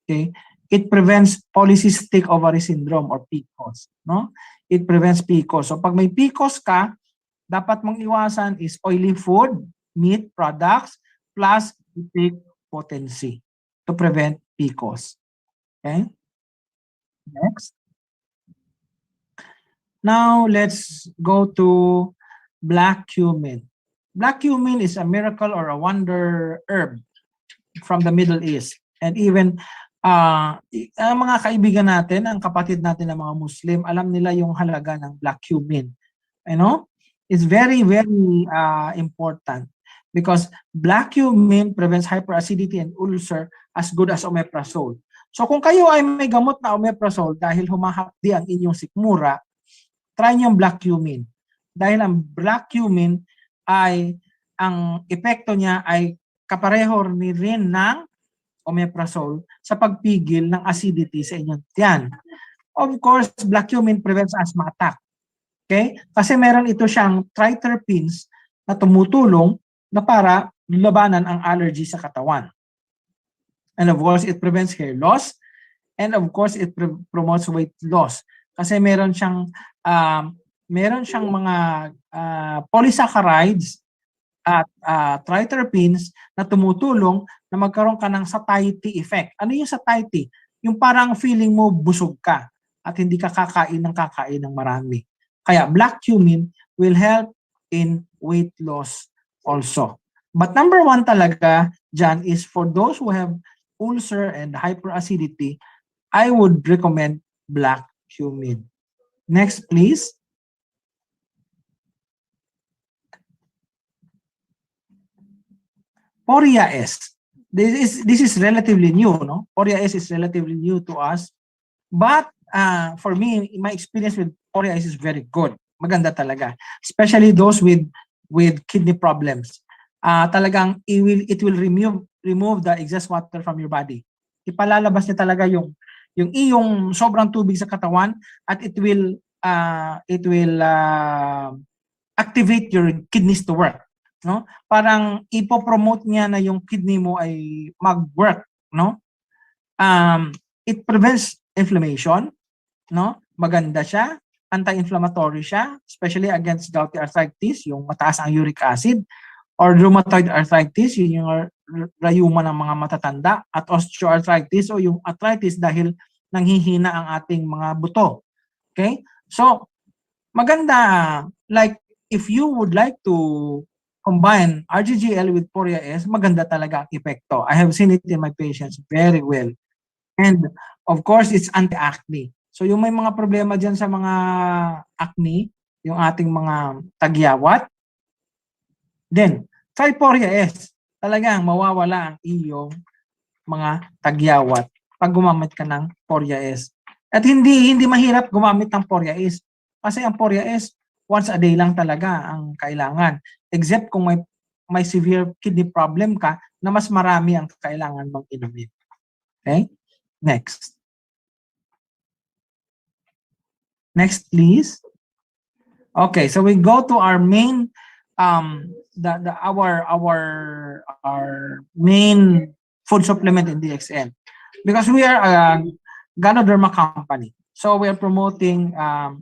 okay, it prevents polycystic ovary syndrome or PCOS. No? It prevents PCOS. So, pag may PCOS ka, dapat mong iwasan is oily food, meat products, plus you take potency to prevent PCOS. Okay? Next. Now, let's go to black cumin. Black cumin is a miracle or a wonder herb from the Middle East. And even, ang mga kaibigan natin, ang kapatid natin ng mga Muslim, alam nila yung halaga ng black cumin. You know? It's very, very important because black cumin prevents hyperacidity and ulcer as good as omeprazole. So kung kayo ay may gamot na omeprazole dahil humahapdi ang inyong sikmura, try niyo yung black cumin. Dahil ang black cumin ay, ang epekto niya ay kapareho rin ng omeprazole sa pagpigil ng acidity sa inyong tiyan. Of course, black cumin prevents asthma attack. Okay? Kasi meron ito siyang triterpenes na tumutulong na para labanan ang allergy sa katawan. And of course, it prevents hair loss. And of course, it promotes weight loss. Kasi meron siyang mga polysaccharides at triterpenes na tumutulong na magkaroon ka ng satiety effect. Ano yung satiety? Yung parang feeling mo busog ka at hindi ka kakain ng marami. Kaya black cumin will help in weight loss also. But number one talaga dyan is for those who have ulcer and hyperacidity, I would recommend black cumin. Next, please. Poria S. This is relatively new, no? Poria S is relatively new to us. But for me, my experience with Poria S is very good. Maganda talaga. Especially those with kidney problems. Talagang it will remove the excess water from your body. Ipalalabas niya talaga yung iyong sobrang tubig sa katawan at it will activate your kidneys to work, no? Parang ipo-promote niya na yung kidney mo ay mag-work, no? It prevents inflammation, no? Maganda siya, anti-inflammatory siya, especially against gouty arthritis, yung mataas ang uric acid, or rheumatoid arthritis, yun yung rayuma ng mga matatanda, at osteoarthritis o yung arthritis dahil nanghihina ang ating mga buto. Okay? So, maganda, like if you would like to combine RGGL with Poria S, maganda talaga ang epekto. I have seen it in my patients very well. And of course, it's anti-acne. So yung may mga problema dyan sa mga acne, yung ating mga tagyawat, then try Porya S. Talagang mawawala ang iyong mga tagyawat pag gumamit ka ng Porya S. At hindi mahirap gumamit ng Porya S. Kasi ang Porya S, once a day lang talaga ang kailangan. Except kung may severe kidney problem ka na mas marami ang kailangan mong inumin. Okay? Next. Next, please. Okay, so we go to our main our main food supplement in DXN, because we are a Ganoderma company. So we are promoting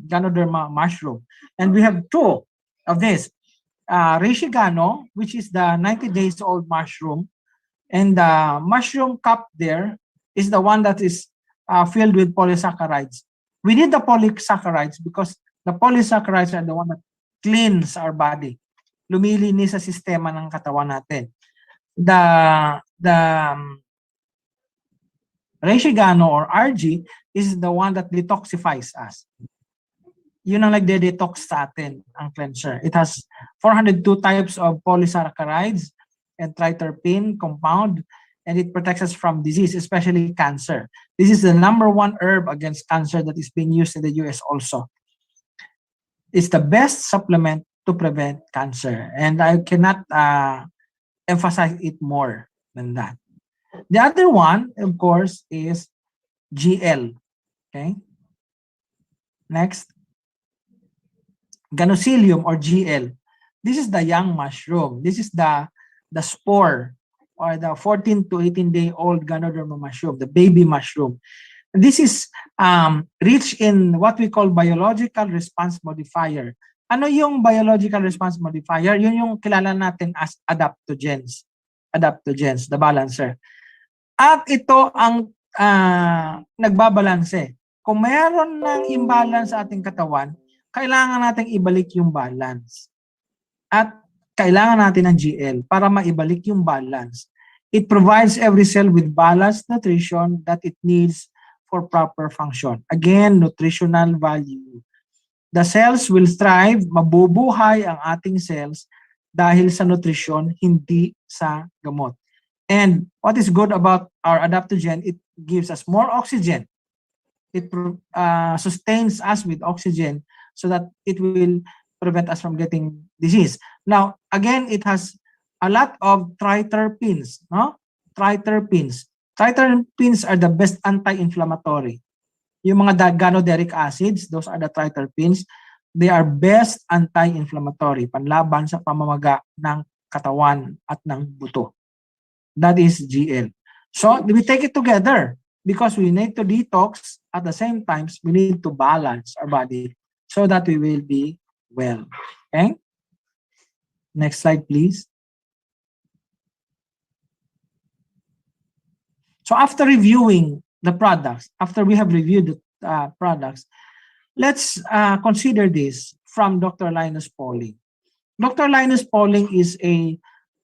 Ganoderma mushroom, and we have two of this. Reishi Gano, which is the 90 days old mushroom, and the mushroom cup there is the one that is filled with polysaccharides. We need the polysaccharides because the polysaccharides are the one that cleans our body. Lumilinis sa sistema ng katawan natin. The Reishi Gano or RG is the one that detoxifies us. Yun ang nagde-detox sa atin, ang cleanser. It has 402 types of polysaccharides and triterpene compound, and it protects us from disease, especially cancer. This is the #1 herb against cancer that is being used in the US also. It's the best supplement to prevent cancer, and I cannot emphasize it more than that. The other one, of course, is GL. Okay. Next. Ganocilium or GL. This is the young mushroom. This is the spore or the 14 to 18-day-old Ganoderma mushroom, the baby mushroom. This is rich in what we call biological response modifier. Ano yung biological response modifier? Yun yung kilala natin as adaptogens. Adaptogens, the balancer. At ito ang nagbabalanse. Kung mayroon ng imbalance sa ating katawan, kailangan natin ibalik yung balance. At kailangan natin ng GL para maibalik yung balance. It provides every cell with balanced nutrition that it needs for proper function. Again, nutritional value. The cells will thrive, mabubuhay ang ating cells dahil sa nutrition, hindi sa gamot. And what is good about our adaptogen, it gives us more oxygen. It sustains us with oxygen so that it will prevent us from getting disease. Now, again, it has a lot of triterpenes, no? Triterpenes. Triterpenes are the best anti-inflammatory. Yung mga ganoderic acids, those are the triterpenes. They are best anti-inflammatory, panlaban sa pamamaga ng katawan at ng buto. That is GL. So, we take it together because we need to detox. At the same time, we need to balance our body so that we will be well. Okay? Next slide, please. So after reviewing the products, after we have reviewed the products, let's consider this from Dr. Linus Pauling. Dr. Linus Pauling is a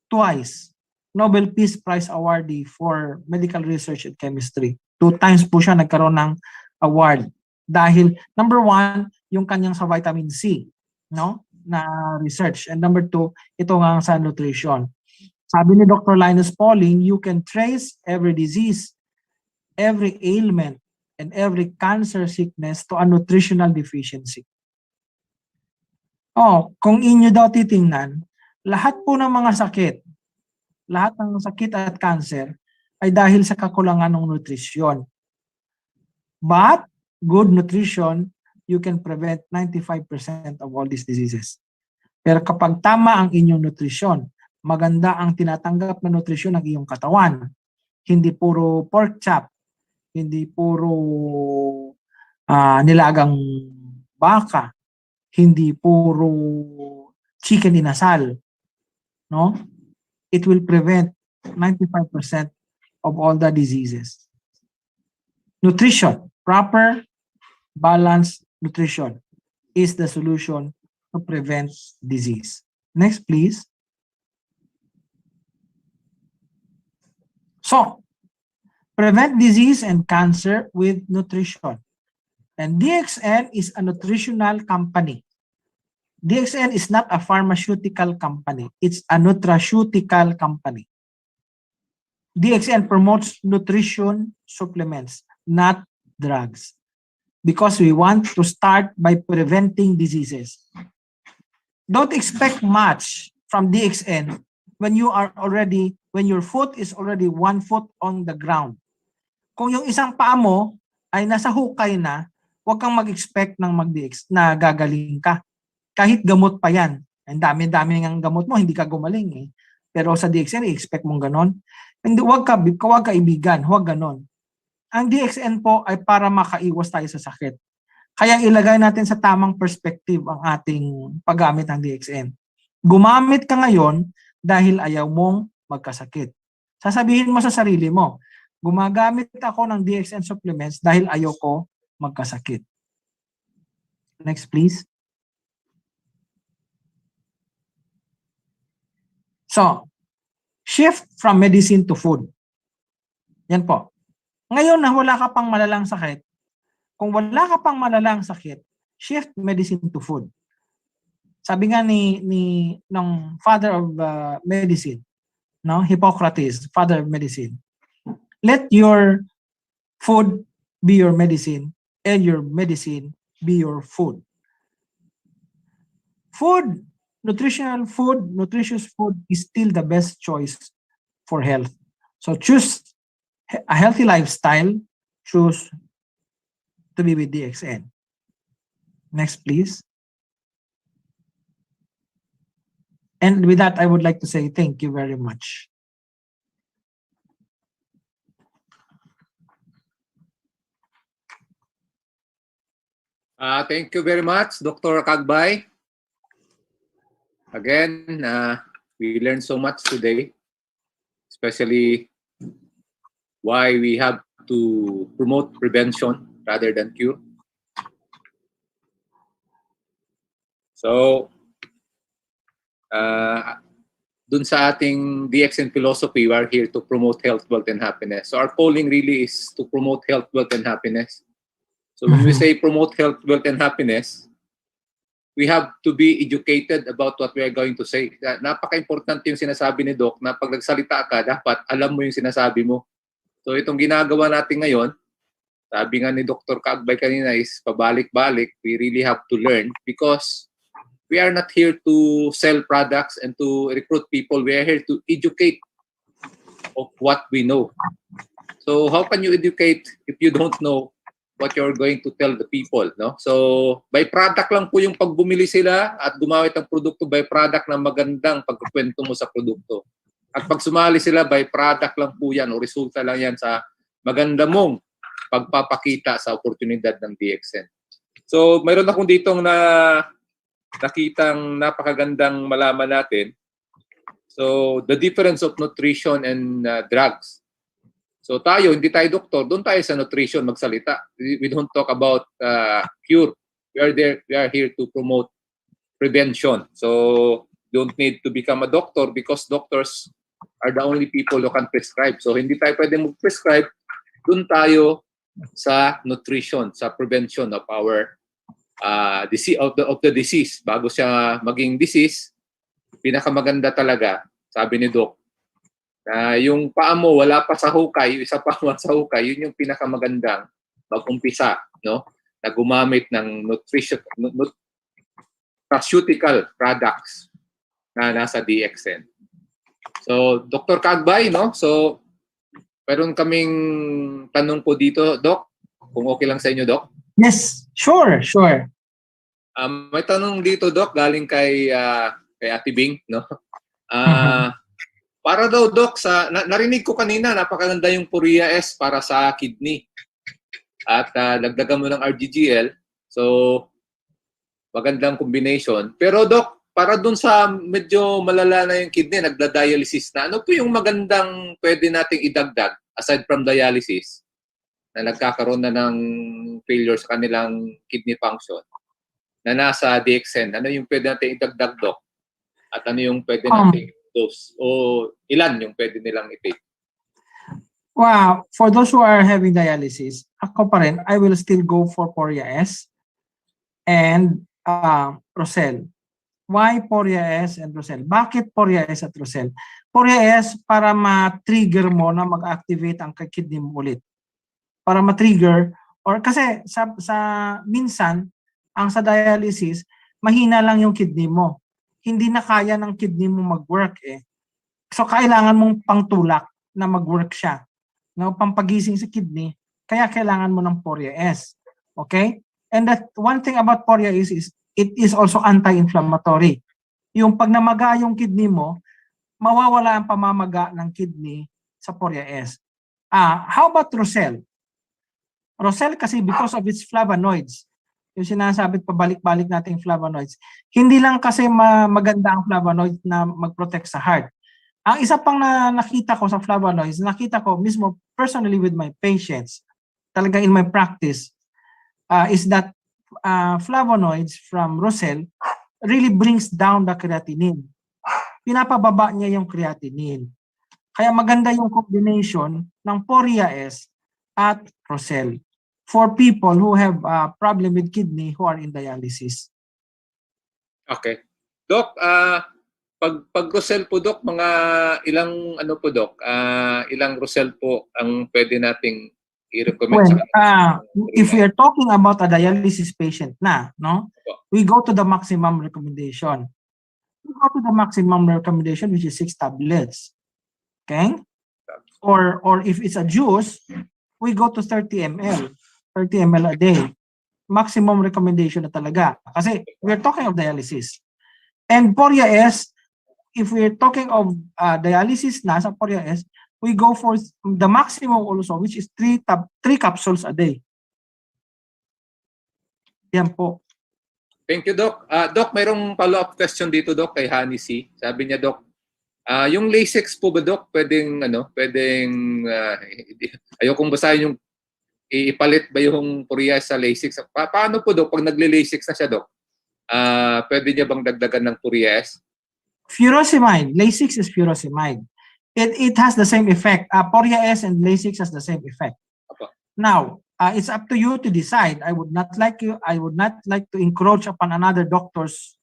twice Nobel Peace Prize awardee for medical research and chemistry. 2 times po siya nagkaroon ng award. Dahil, number 1, yung kanyang sa vitamin C, no? Na research. And number 2, ito nga sa nutrition. Sabi ni Dr. Linus Pauling, you can trace every disease, every ailment, and every cancer sickness to a nutritional deficiency. Kung inyo daw titingnan, lahat po ng mga sakit, lahat ng sakit at cancer ay dahil sa kakulangan ng nutrisyon. But good nutrition, you can prevent 95% of all these diseases. Pero kapag tama ang inyong nutrisyon, maganda ang tinatanggap na nutrisyon ng iyong katawan. Hindi puro pork chop, hindi puro nilagang baka, hindi puro chicken inasal, no? It will prevent 95% of all the diseases. Nutrition, proper, balanced nutrition is the solution to prevent disease. Next, please. So, prevent disease and cancer with nutrition. And DXN is a nutritional company. DXN is not a pharmaceutical company. It's a nutraceutical company. DXN promotes nutrition supplements, not drugs, because we want to start by preventing diseases. Don't expect much from DXN when your foot is already 1 foot on the ground. Kung yung isang paa mo ay nasa hukay na, huwag kang mag-expect na gagaling ka. Kahit gamot pa yan. Ang dami-dami ng gamot mo, hindi ka gumaling eh. Pero sa DXN, i-expect mong ganon. Hindi, huwag ka ibigan, huwag ganon. Ang DXN po ay para makaiwas tayo sa sakit. Kaya ilagay natin sa tamang perspective ang ating paggamit ng DXN. Gumamit ka ngayon dahil ayaw mong magkasakit. Sasabihin mo sa sarili mo, gumagamit ako ng DXN supplements dahil ayaw ko magkasakit. Next, please. So, shift from medicine to food. Yan po. Ngayon na wala ka pang malalang sakit, kung wala ka pang malalang sakit, shift medicine to food. Sabi nga ng father of medicine, no, Hippocrates, father of medicine, let your food be your medicine and your medicine be your food. Food, nutritious food is still the best choice for health. So choose a healthy lifestyle, choose to be with DXN. Next, please. And with that, I would like to say thank you very much. Thank you very much, Dr. Caagbay. Again, we learned so much today, especially why we have to promote prevention rather than cure. So, dun sa ating DXN philosophy, we are here to promote health, wealth, and happiness. So our calling really is to promote health, wealth, and happiness. So when we say promote health, wealth, and happiness, we have to be educated about what we are going to say. Napaka-importante yung sinasabi ni Doc na pag nagsalita ka, dapat alam mo yung sinasabi mo. So itong ginagawa natin ngayon, sabi nga ni Dr. Caagbay kanina is pabalik-balik, we really have to learn because we are not here to sell products and to recruit people. We are here to educate of what we know. So how can you educate if you don't know what you're going to tell the people, no? So by product lang po yung pagbumili sila at gumamit ng produkto by product na magandang pagkukwento mo sa produkto. At pag sumali sila by product lang po yan o resulta lang yan sa maganda mong pagpapakita sa oportunidad ng DXN. So mayroon akong ditong nakitang napakagandang malaman natin. So the difference of nutrition and drugs. So tayo, hindi tayo doktor, doon tayo sa nutrition magsalita. We don't talk about cure. We are here to promote prevention. So don't need to become a doctor because doctors are the only people who can prescribe. So hindi tayo pwede mag-prescribe. Doon tayo sa nutrition, sa prevention of our disease of the disease. Bago siya maging disease, pinakamaganda talaga, sabi ni Doc, na yung paa mo wala pa sa hukay, isa pa sa hukay, yun yung pinakamagandang mag-umpisa, no? Na gumamit ng nutraceutical products na nasa DXN. So, Dr. Caagbay, no? So, meron kaming tanong po dito, Doc, kung okay lang sa inyo, Doc. Yes, sure. May tanong dito, Doc, galing kay Ate Bing, no? Para daw, Doc, narinig ko kanina, napakaganda yung Puriya S para sa kidney. At dagdagan mo ng RGGL. So, magandang combination. Pero, Doc, para dun sa medyo malala na yung kidney, nagda-dialysis na, ano po yung magandang pwede nating idagdag aside from dialysis na nagkakaroon na ng failure sa kanilang kidney function na nasa DXN? Ano yung pwede natin idagdag, Doc? At ano yung pwede natin dose? O ilan yung pwede nilang i-take? Wow, for those who are having dialysis, ako pa rin, I will still go for Poria S and Rosel. Why Poria S and Rosel? Bakit Poria S at Rosel? Poria S para ma-trigger mo na mag-activate ang kidney mo ulit. Para ma-trigger, or kasi sa minsan, ang sa dialysis, mahina lang yung kidney mo. Hindi na kaya ng kidney mo mag-work eh. So kailangan mong pangtulak na mag-work siya. No, pampagising sa kidney, kaya kailangan mo ng Poria S. Okay? And that one thing about Poria is it is also anti-inflammatory. Yung pag namaga yung kidney mo, mawawala ang pamamaga ng kidney sa Poria S. How about Rosel? Rosel kasi because of its flavonoids, yung sinasabi pabalik-balik natin flavonoids, hindi lang kasi maganda ang flavonoids na mag-protect sa heart. Ang isa pang nakita ko sa flavonoids, nakita ko mismo personally with my patients, talaga in my practice, is that flavonoids from Rosel really brings down the creatinine. Pinapababa niya yung creatinine. Kaya maganda yung combination ng Poria S at Rosel for people who have problem with kidney who are in dialysis. Okay. Doc, pag Rosel po, Doc, mga ilang ano po, Doc? Ilang Rosel po ang pwede nating i-recommend sa if we are talking about a dialysis patient na, no? We go to the maximum recommendation. We go to the maximum recommendation, which is 6 tablets. Okay? Or if it's a juice, we go to 30 ml. 30 ml a day. Maximum recommendation na talaga. Kasi we're talking of dialysis. And Poria S, if we're talking of dialysis na sa Poria S, we go for the maximum also, which is 3 capsules a day. Yan po. Thank you, Doc. Doc, mayroong follow-up question dito, Doc, kay Honey C. Sabi niya, Doc, yung Lasix po ba, Doc, pwedeng ayokong basahin yung ipalit ba yung Poria sa Lasix? Paano po, Doc, pag nagle-Lasix na siya, Doc? Pwede niya bang dagdagan ng Poria S? Furosemide. Lasix is furosemide. It has the same effect. Poria S and Lasix has the same effect. Opo. Now, it's up to you to decide. I would not like to encroach upon another doctor's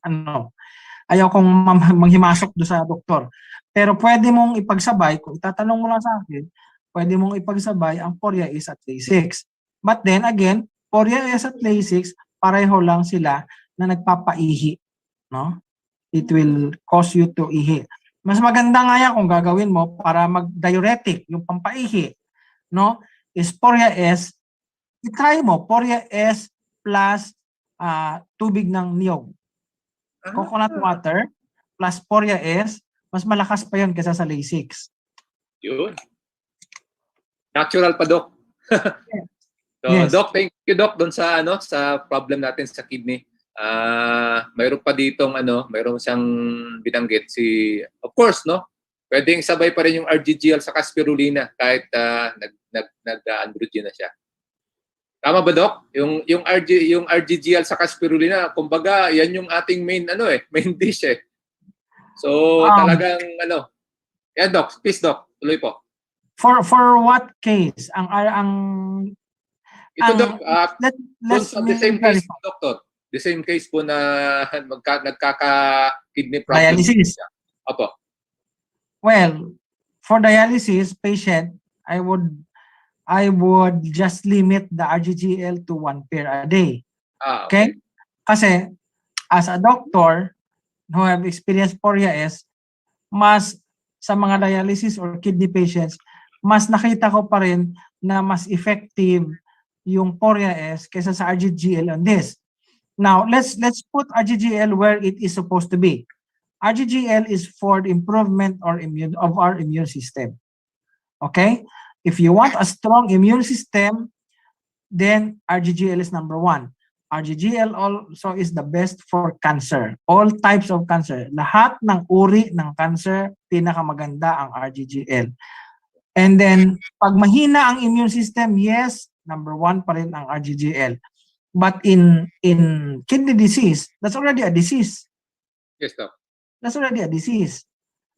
ayaw kong manghimasok do sa doktor. Pero pwede mong ipagsabay, kung itatanong mo lang sa akin, pwede mong ipagsabay ang Poria S at Lasix. But then again, Poria S at Lasix, pareho lang sila na nagpapaihi, no? It will cause you to ihi. Mas maganda nga yan kung gagawin mo para mag-diuretic, yung pampaihi, no? Is Poria S, i-try mo, Poria S plus tubig ng niyog. Coconut water plus Poria S, mas malakas pa yun kaysa sa Lasix. Yun. Natural pa, Doc. So, Yes. Doc, thank you, Doc, doon sa sa problem natin sa kidney. Mayroon pa ditong mayroon siyang binanggit of course, no? Pwedeng sabay pa rin yung RGGL sa spirulina kahit nag-androgen na siya. Tama ba, Doc? Yung RGGL sa spirulina, kumbaga, yan yung ating main main dish eh. So, talagang yan, Doc. Please, Doc. Tuloy po. For what case? Ito, Doc, let's the same case, Doctor. The same case po na nagkaka-kidney problem. Dialysis. Opo. Well, for dialysis patient, I would just limit the RGGL to 1 pair a day. Okay? Kasi as a doctor who have experienced Poria S, mas sa mga dialysis or kidney patients, mas nakita ko pa rin na mas effective yung Poria S kaysa sa RGGL on this. Now, let's put RGGL where it is supposed to be. RGGL is for the improvement of our immune system. Okay? If you want a strong immune system, then RGGL is number 1. RGGL also is the best for cancer. All types of cancer. Lahat ng uri ng cancer, pinakamaganda ang RGGL. And then, pag mahina ang immune system, yes, number 1 pa rin ang RGGL. But in kidney disease, that's already a disease. Yes, Doc. That's already a disease.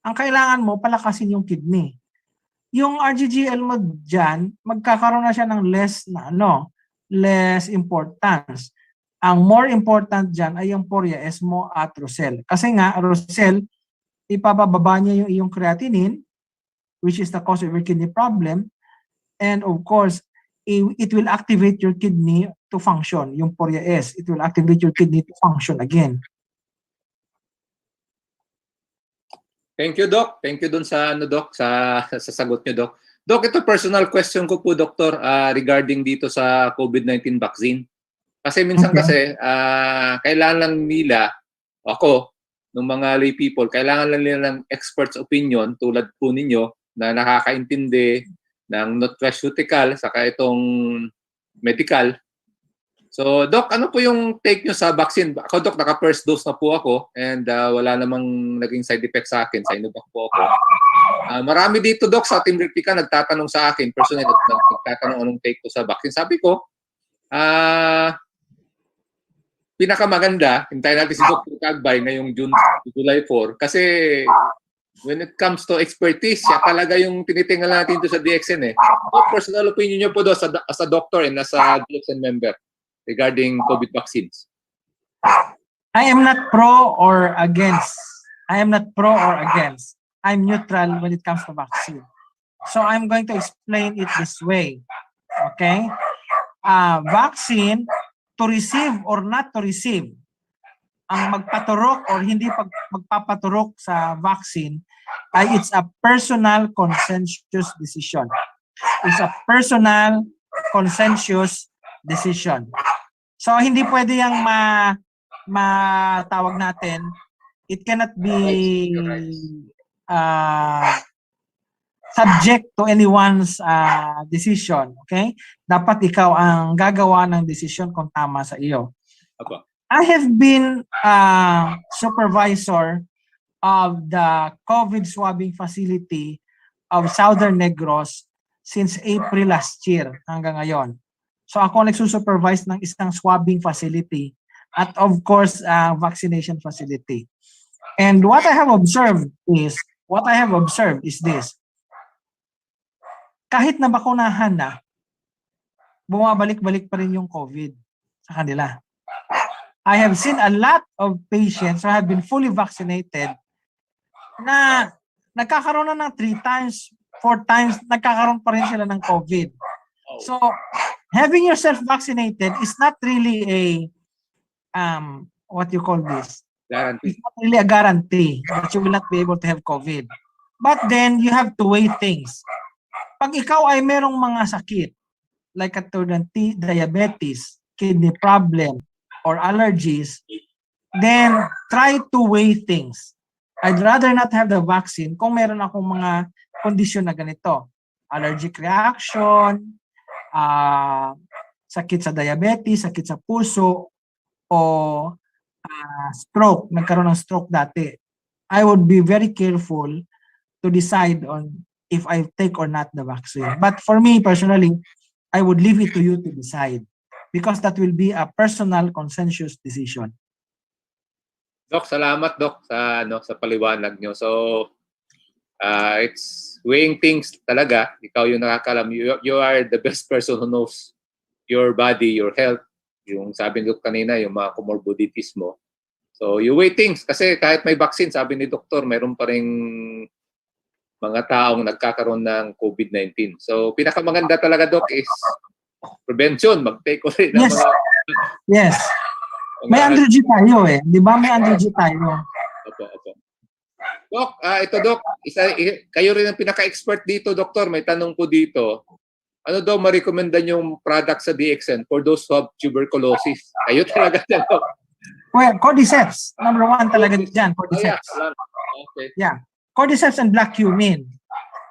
Ang kailangan mo, palakasin yung kidney. yung RGGL mo dyan, magkakaroon na siya ng less importance. Ang more important dyan ay yung Porias mo at Rosel. Kasi nga, Rosel, ipababa niya yung iyong creatinine, which is the cause of your kidney problem. And of course, it will activate your kidney to function, yung Porias. It will activate your kidney to function again. Thank you, Doc. Thank you dun sa Doc, sa sagot niyo, Doc. Doc, ito personal question ko po, Doctor, regarding dito sa COVID-19 vaccine. Kasi minsan kasi kailangan lang nila, ako, ng mga lay people, kailangan lang nila ng expert's opinion tulad po ninyo na nakakaintindi ng nutraceutical saka itong medical. So, Doc, ano po yung take nyo sa vaccine? Ako, Doc, naka-first dose na po ako and wala namang naging side effect sa akin. Sa Sinovac po ako. Marami dito, Doc, sa Team Replica nagtatanong sa akin. Personally, nagtatanong anong take ko sa vaccine. Sabi ko, pinakamaganda, hintayin natin si Dr. Caagbay ngayong July 4. Kasi when it comes to expertise, siya talaga yung tinitingnan natin ito sa DXN eh. So, personal opinion nyo po do as a doctor and as a DXN member regarding COVID vaccines. I am not pro or against. I am not pro or against. I'm neutral when it comes to vaccine. So I'm going to explain it this way. Okay? Vaccine, to receive or not to receive, ang magpaturok or hindi magpapaturok sa vaccine ay it's a personal consensus decision. It's a personal consensus decision. So hindi pwede yung matawag natin, it cannot be subject to anyone's decision. Okay? Dapat ikaw ang gagawa ng decision kung tama sa iyo. Apa. I have been supervisor of the COVID swabbing facility of Southern Negros since April last year hanggang ngayon. So ako nagsusupervise ng isang swabbing facility at of course vaccination facility. And what I have observed is this. Kahit na bakunahan na, bumabalik-balik pa rin yung COVID sa kanila. I have seen a lot of patients who have been fully vaccinated na nagkakaroon na ng 3 times, 4 times, nagkakaroon pa rin sila ng COVID. So, having yourself vaccinated is not really a, what you call this? Guarantee. It's not really a guarantee that you will not be able to have COVID. But then, you have to weigh things. Pag ikaw ay merong mga sakit, like katulad ng diabetes, kidney problem, or allergies, then try to weigh things. I'd rather not have the vaccine kung meron akong mga kondisyon na ganito. Allergic reaction, sakit sa diabetes, sakit sa puso, o stroke, nagkaroon ng stroke dati. I would be very careful to decide on if I take or not the vaccine. But for me personally, I would leave it to you to decide because that will be a personal consensus decision. Doc, salamat Doc sa paliwanag nyo. So it's weighing things talaga. Ikaw yung nakakalam. You are the best person who knows your body, your health. Yung sabi ni Doc kanina, yung mga comorbidities mo. So you weigh things kasi kahit may vaccine, sabi ni Doktor, mayroon pa ring mga taong nagkakaroon ng COVID-19. So pinakamaganda talaga Doc is prevention. Mag-take ulit ng mga... Yes. May allergy tayo eh. Di ba may allergy tayo? Opo. Doc, ito Doc, kayo rin ang pinaka-expert dito, Doktor. May tanong po dito. Ano daw ma-recommendan yung product sa DXN for those who have tuberculosis? Kayo talaga dyan, Doc. Well, cordyceps. Number 1 talaga dyan, cordyceps. Okay. Yeah. Cordyceps and black cumin.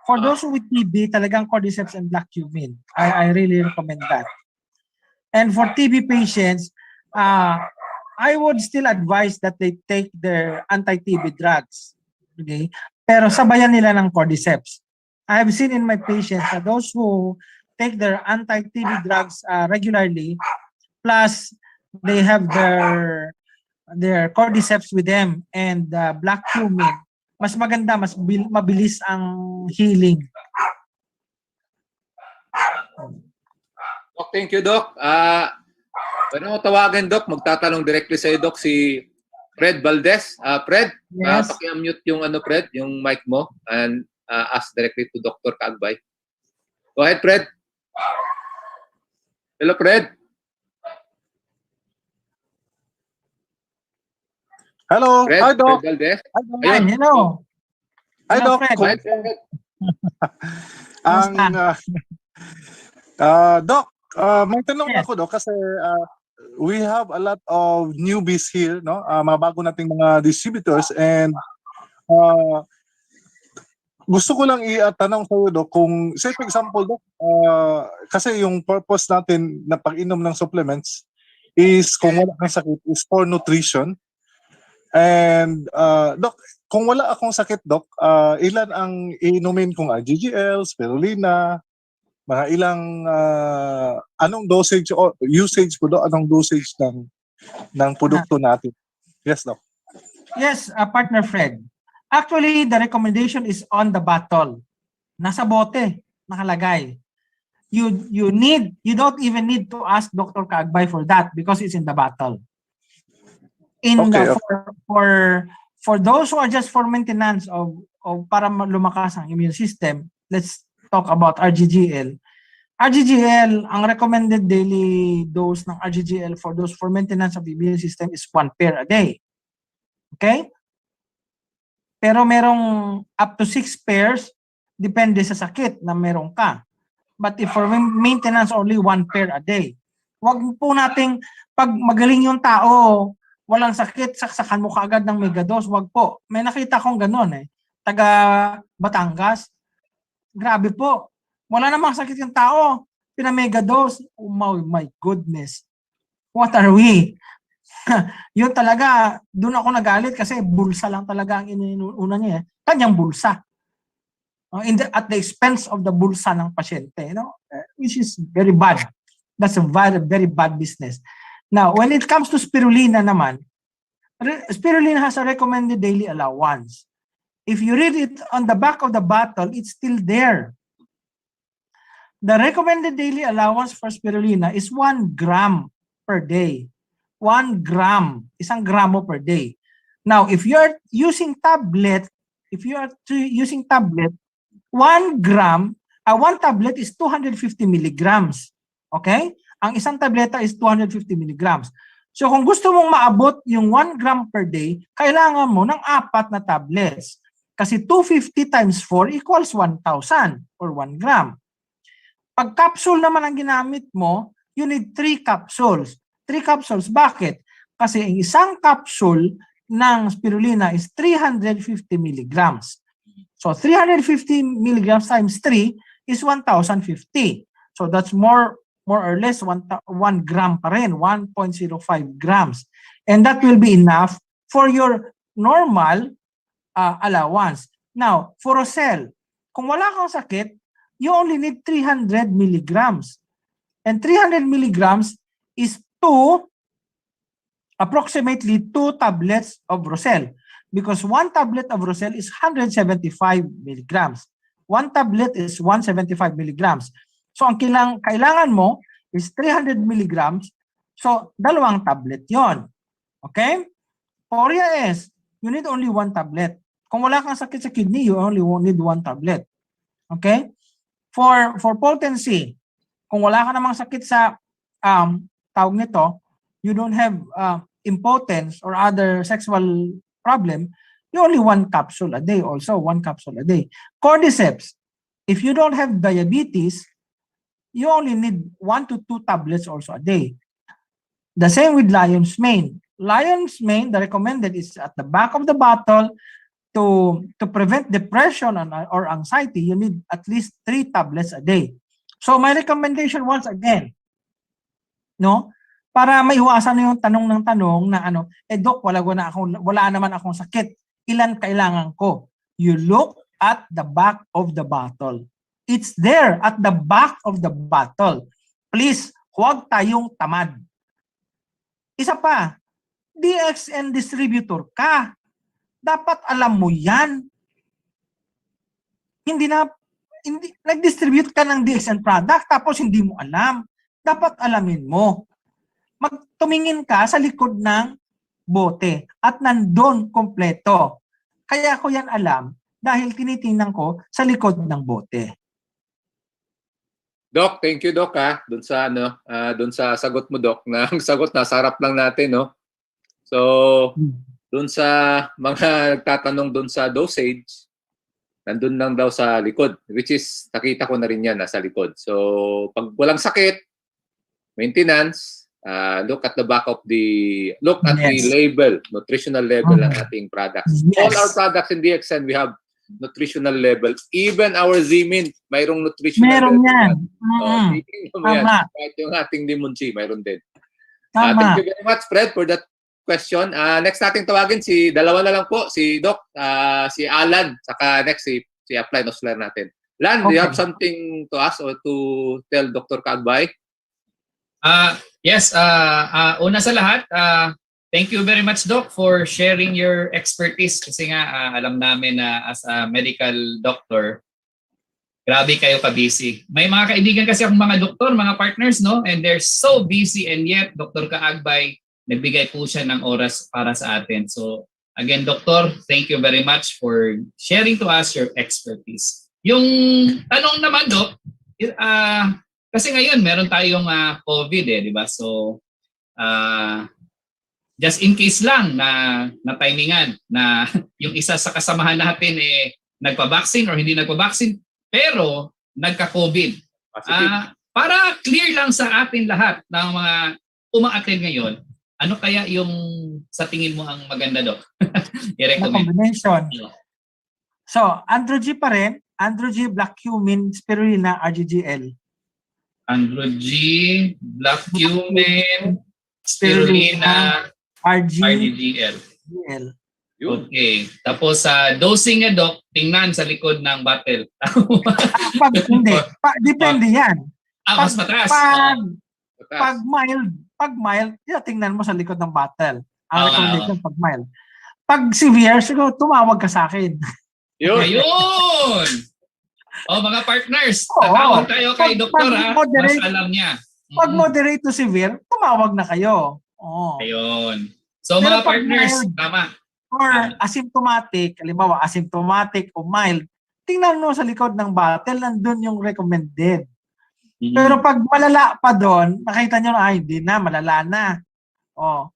For those with TB, talagang cordyceps and black cumin. I really recommend that. And for TB patients, I would still advise that they take their anti-TB drugs. Okay? Pero sabayan nila ng cordyceps. I have seen in my patients that those who take their anti-TB drugs regularly, plus they have their cordyceps with them and black cumin, mas maganda, mas mabilis ang healing Doc, thank you, Doc. Pwede mo tawagan, Doc. Magtatanong directly sa Doc si Fred Valdez. Fred, Yes. paki-unmute yung Fred, yung mic mo and ask directly to Dr. Caagbay. Go ahead, Fred. Hello, Fred. Hello. Fred, Hi, Doc. Fred Valdez. Hi, Doc. Hi, Ayun. hello. Hi, Hello, Doc. Fred. Go ahead, Fred. Ang, Doc, may tanong Yes. ako, Doc, kasi we have a lot of newbies here, no? Mga bago nating mga distributors, and gusto ko lang i-tanong sa iyo, Doc, kung, say for example, Doc, kasi yung purpose natin na pag-inom ng supplements is, kung wala kang sakit, is for nutrition. And, Doc, kung wala akong sakit, Doc, ilan ang iinumin kong GGL, spirulina, mga ilang, anong dosage o usage po, Doc, anong dosage ng produkto natin? Yes, Doc. Yes, partner Fred. Actually, the recommendation is on the bottle. Nasa bote, nakalagay. You don't even need to ask Dr. Caagbay for that because it's in the bottle. Okay. For those who are just for maintenance of para lumakas ang immune system, let's talk about RGGL. RGGL, ang recommended daily dose ng RGGL for those for maintenance of the immune system is 1 pair a day. Okay? Pero merong up to 6 pairs, depende sa sakit na meron ka. But if for maintenance, only 1 pair a day. Huwag po nating, pag magaling yung tao, walang sakit, saksakan mo kaagad ng megadose. Huwag po. May nakita kong gano'n eh. Taga Batangas. Grabe po. Wala namang sakit yung tao. Pina-megadose. Oh my goodness. What are we? Yun talaga, doon ako nagalit kasi bulsa lang talaga ang inuuna niya. Kanyang bulsa. At the expense of the bulsa ng pasyente. Which is very bad. That's a very bad business. Now, when it comes to spirulina naman, spirulina has a recommended daily allowance. If you read it on the back of the bottle, it's still there. The recommended daily allowance for spirulina is 1 gram per day. 1 gram, 1 gramo per day. Now, if you're using tablet, 1 gram, 1 tablet is 250 milligrams. Okay? Ang isang tableta is 250 milligrams. So kung gusto mong maabot yung 1 gram per day, kailangan mo ng 4 na tablets. Kasi 250 times 4 equals 1,000 or 1 gram. Pag capsule naman ang ginamit mo, you need 3 capsules. 3 capsules. Bakit? Kasi ang isang capsule ng spirulina is 350 milligrams. So 350 milligrams times 3 is 1,050. So that's more or less 1 gram pa rin, 1.05 grams. And that will be enough for your normal allowance. Now, for Rosel, kung wala kang sakit, you only need 300 milligrams. And 300 milligrams is approximately 2 tablets of Rosel. Because 1 tablet of Rosel is 175 milligrams. 1 tablet is 175 milligrams. So ang kailangan mo is 300 milligrams. So 2 tablet yon. Okay? For ES, you need only 1 tablet. Kung wala kang sakit sa kidney, you only need 1 tablet. Okay? For potency, kung wala ka namang sakit sa tawag nito, you don't have impotence or other sexual problem, you only 1 capsule a day also, 1 capsule a day. Cordyceps, if you don't have diabetes, you only need 1 to 2 tablets also a day. The same with lion's mane. Lion's mane, the recommended is at the back of the bottle. To prevent depression or anxiety, you need at least 3 tablets a day. So my recommendation once again, no? Para maiwasan na yung tanong ng tanong na Doc, wala naman akong sakit. Ilan kailangan ko? You look at the back of the bottle. It's there at the back of the bottle. Please, huwag tayong tamad. Isa pa, DXN distributor ka. Dapat alam mo yan. Hindi nag-distribute ka ng DXN product tapos hindi mo alam. dapat alamin mo. Magtumingin ka sa likod ng bote at nandun kompleto. Kaya ko yan alam dahil tinitingnan ko sa likod ng bote. Doc, thank you Doc doon sa doon sa sagot mo Doc. Ang sagot na sarap lang natin, no. So, doon sa mga nagtatanong doon sa dosage, nandun lang daw sa likod, which is nakita ko na rin yan nasa likod. So, pag walang sakit, maintenance, look at the back of the Yes. label, nutritional label ng ating products. Yes. All our products in DXN, we have nutritional level. Even our Z-Mint, mayroong nutritional Meron level. yan. Tingnan mo yan. Tama. Kahit yung ating limonchi, mayroon din. Tama. Thank you very much, Fred, for that question. Next nating tawagin, dalawa na lang po, si Doc, si Alan, saka next si Apply Nosler natin. Lan, do you Okay. have something to ask or to tell Dr. Caagbay? Yes, una sa lahat, thank you very much, Doc, for sharing your expertise. Kasi nga, alam namin na as a medical doctor, grabe kayo ka-busy. May mga kaibigan kasi akong mga doktor, mga partners, no? And they're so busy, and yet, Dr. Caagbay, nagbigay po siya ng oras para sa atin. So, again, Doctor, thank you very much for sharing to us your expertise. Yung tanong naman, Doc, kasi ngayon meron tayong COVID, di ba? So, just in case lang na timingan na yung isa sa kasamahan natin nagpa-vaccine or hindi nagpa-vaccine, pero nagka-COVID. Para clear lang sa atin lahat ng mga uma-attend ngayon, ano kaya yung sa tingin mo ang maganda, Doc? Na I-recommend. combination. So, Andro G pa rin. Andro G, Black Cumin, Spirulina, RGGL. Andro G, Black Cumin, Spirulina, RDGL. Yun. Okay. Tapos sa dosing nga, Doc, tingnan sa likod ng bottle. Hindi. Depende yan. Mas mataas. Pag mild, tingnan mo sa likod ng bottle. Ang Oo, recommendation pag mild. Pag severe, siguro tumawag ka sa akin. Yun. Ayun! Mga partners, Oo. tatawag tayo kay Pag Doktor, ha? Mas moderate- alam niya. Pag moderate to severe, tumawag na kayo. Oo. Ayun. So Pero mga pag partners, mild, tama. or asymptomatic, halimbawa asymptomatic o mild, tingnan mo sa likod ng bottle, nandun yung recommended. Pero pag malala pa doon, nakita nyo na, hindi na, malala na. Tawag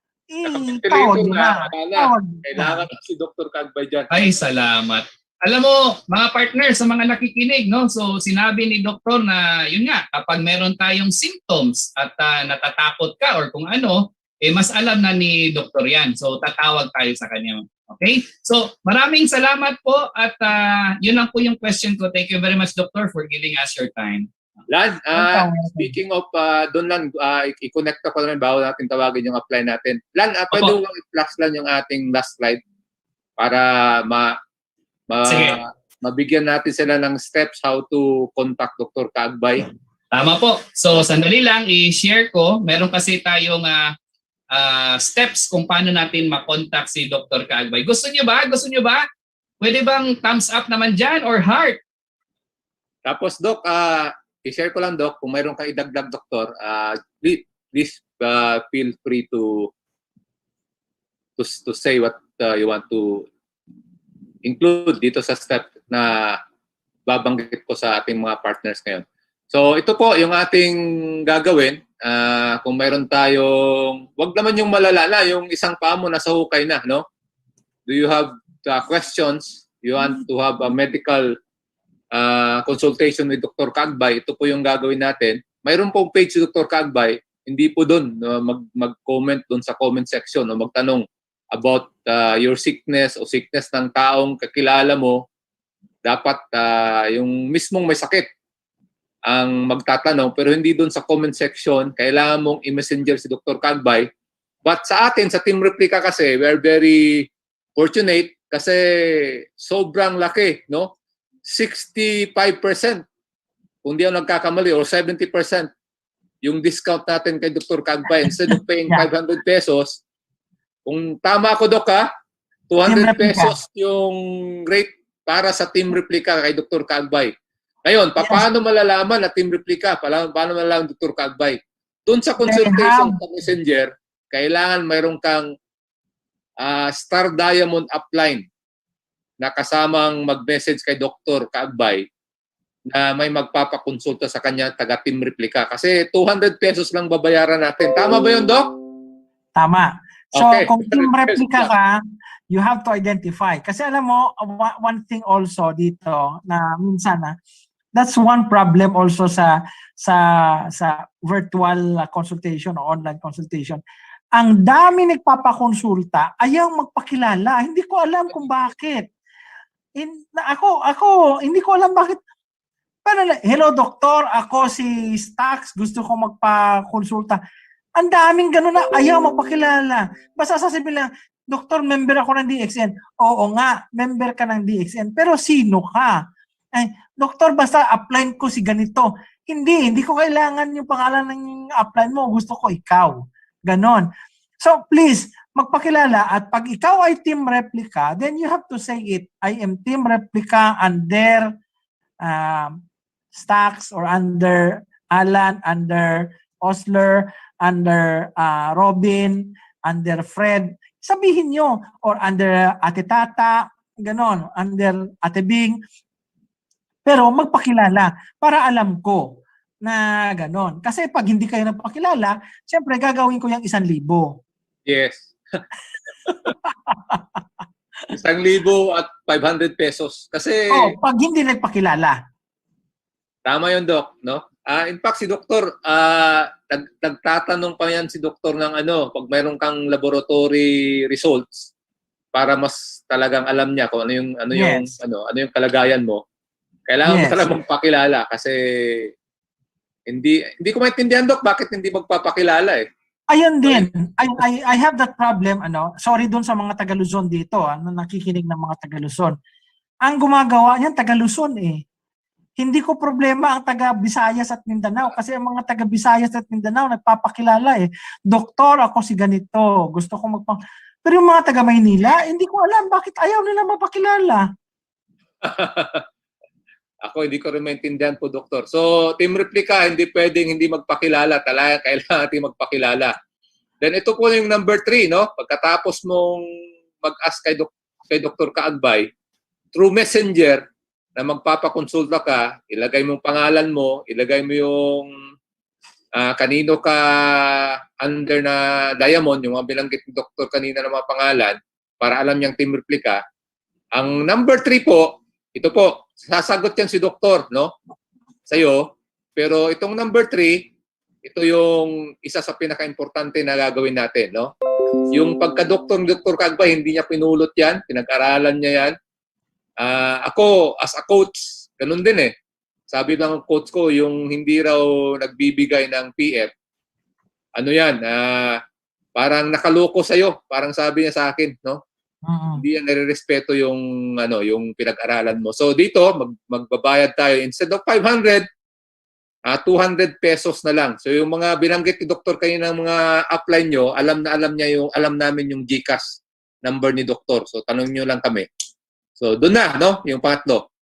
nyo na. Tawag nyo na. Kailangan si Dr. Caagbay dyan. Ay, salamat. Alam mo, mga partners, sa mga nakikinig, no? So, sinabi ni Doktor na, yun nga, kapag meron tayong symptoms at natatakot ka or kung ano, mas alam na ni Doktor yan. So, tatawag tayo sa kanya. Okay? So, maraming salamat po at yun lang po yung question ko. Thank you very much, Doktor, for giving us your time. Lan, speaking of, doon lang, i-connect ko na rin bago natin tawagin yung apply natin. Lan, pwede mo i-flash lang yung ating last slide para Sige. mabigyan natin sila ng steps how to contact Dr. Caagbay. Tama po. So, sandali lang, i-share ko. Meron kasi tayong steps kung paano natin makontak si Dr. Caagbay. Gusto niyo ba? Gusto niyo ba? Pwede bang thumbs up naman dyan or heart? Tapos, Doc, i-share ko lang, Doc, kung mayroon kang idagdag, Doktor, please feel free to say what you want to include dito sa step na babanggit ko sa ating mga partners ngayon. So, ito po yung ating gagawin. Kung mayroon tayong, wag naman yung malala na, yung isang paa mo nasa hukay na, no? Do you have questions? You want to have a medical consultation with Dr. Caagbay? Ito po yung gagawin natin. Mayroon pong page si Dr. Caagbay. Hindi po doon mag-comment doon sa comment section o magtanong about your sickness o sickness ng taong kakilala mo. Dapat yung mismong may sakit ang magtatanong, pero hindi doon sa comment section. Kailangan mong i-messenger si Dr. Caagbay. But sa atin, sa Team Replica kasi, we are very fortunate kasi sobrang laki, no? 65%, kung di ako nagkakamali, or 70% yung discount natin kay Dr. Caagbay. Instead of paying 500 pesos, kung tama ako, Doc, 200 pesos yung rate para sa Team Replica kay Dr. Caagbay. Ngayon, paano malalaman na Team Replica? Paano malalaman Dr. Caagbay? Doon sa They consultation have- sa messenger, kailangan mayroon kang Star Diamond upline na kasamang mag-message kay Dr. Caagbay na may magpapakonsulta sa kanya taga-team replica. Kasi 200 pesos lang babayaran natin. Tama ba yun, Doc? Tama. So, Okay. kung team replica ka, you have to identify. Kasi alam mo, one thing also dito na minsan that's one problem also sa virtual consultation o online consultation. Ang dami nagpapakonsulta, ayaw magpakilala. Hindi ko alam kung bakit. Ako, hindi ko alam bakit. Hello doktor, ako si Stax, gusto ko magpakonsulta. Ang daming gano'n na ayaw magpakilala. Basta sasabihin lang, doktor, member ako ng DXN. Oo nga, member ka ng DXN. Pero sino ka? Ay, doktor, basta upline ko si ganito. Hindi ko kailangan yung pangalan ng upline mo. Gusto ko ikaw. Ganon. So please, magpakilala at pag ikaw ay team replica, then you have to say it. I am team replica under Stax or under Alan, under Osler, under Robin, under Fred. Sabihin nyo. Or under Ate Tata, ganon. Under Ate Bing. Pero magpakilala para alam ko na ganon. Kasi pag hindi kayo nagpakilala, siyempre gagawin ko yung 1,000. Yes. 1,500 pesos. Kasi pag hindi nagpakilala. tama yun, Doc, no? In fact, si Doktor, nagtatanong pa yan si Doktor ng pag mayroon kang laboratory results para mas talagang alam niya kung ano yung kalagayan mo. Kailangan mo talaga magpakilala kasi hindi ko maintindihan, Doc, bakit hindi magpapakilala eh. Ayun din. I have that problem, sorry dun sa mga taga Luzon dito, na nakikinig ng mga taga Luzon. Ang gumagawa niyan taga Luzon eh. Hindi ko problema ang taga Visayas at Mindanao kasi ang mga taga Visayas at Mindanao nagpapakilala eh. Doktor, ako si ganito. Gusto ko Pero yung mga taga Maynila, hindi ko alam bakit ayaw nila mapakilala. Ako, hindi ko rin maintindihan po, Doktor. So, team replica, hindi pwedeng hindi magpakilala. Talaga, kailangan natin magpakilala. Then, ito po yung number 3, no? Pagkatapos mong mag-ask kay Dr. Caagbay, through messenger, na magpapakonsulta ka, ilagay mo pangalan mo, ilagay mo yung kanino ka under na Diamond, yung mga bilanggit ni Doktor kanina na mga pangalan, para alam niyang team replica. Ang number 3 po, ito po, sasagot yan si Doktor, no? Sa'yo. Pero itong number 3, ito yung isa sa pinaka-importante na gagawin natin, no? Yung pagka-doktor ni Dr. Caagbay, hindi niya pinulot yan, pinag-aralan niya yan. Ako, as a coach, ganun din eh. Sabi ng coach ko, yung hindi raw nagbibigay ng PF, parang nakaloko sa'yo. Parang sabi niya sa akin, no? Hindi yan nare-respeto yung pinag-aralan mo. So dito, magbabayad tayo. Instead of 500, 200 pesos na lang. So yung mga binanggit ni Doktor kayo ng mga upline nyo, alam namin yung GCash number ni Doktor. So tanong nyo lang kami. So doon na, no? Yung pangatlo.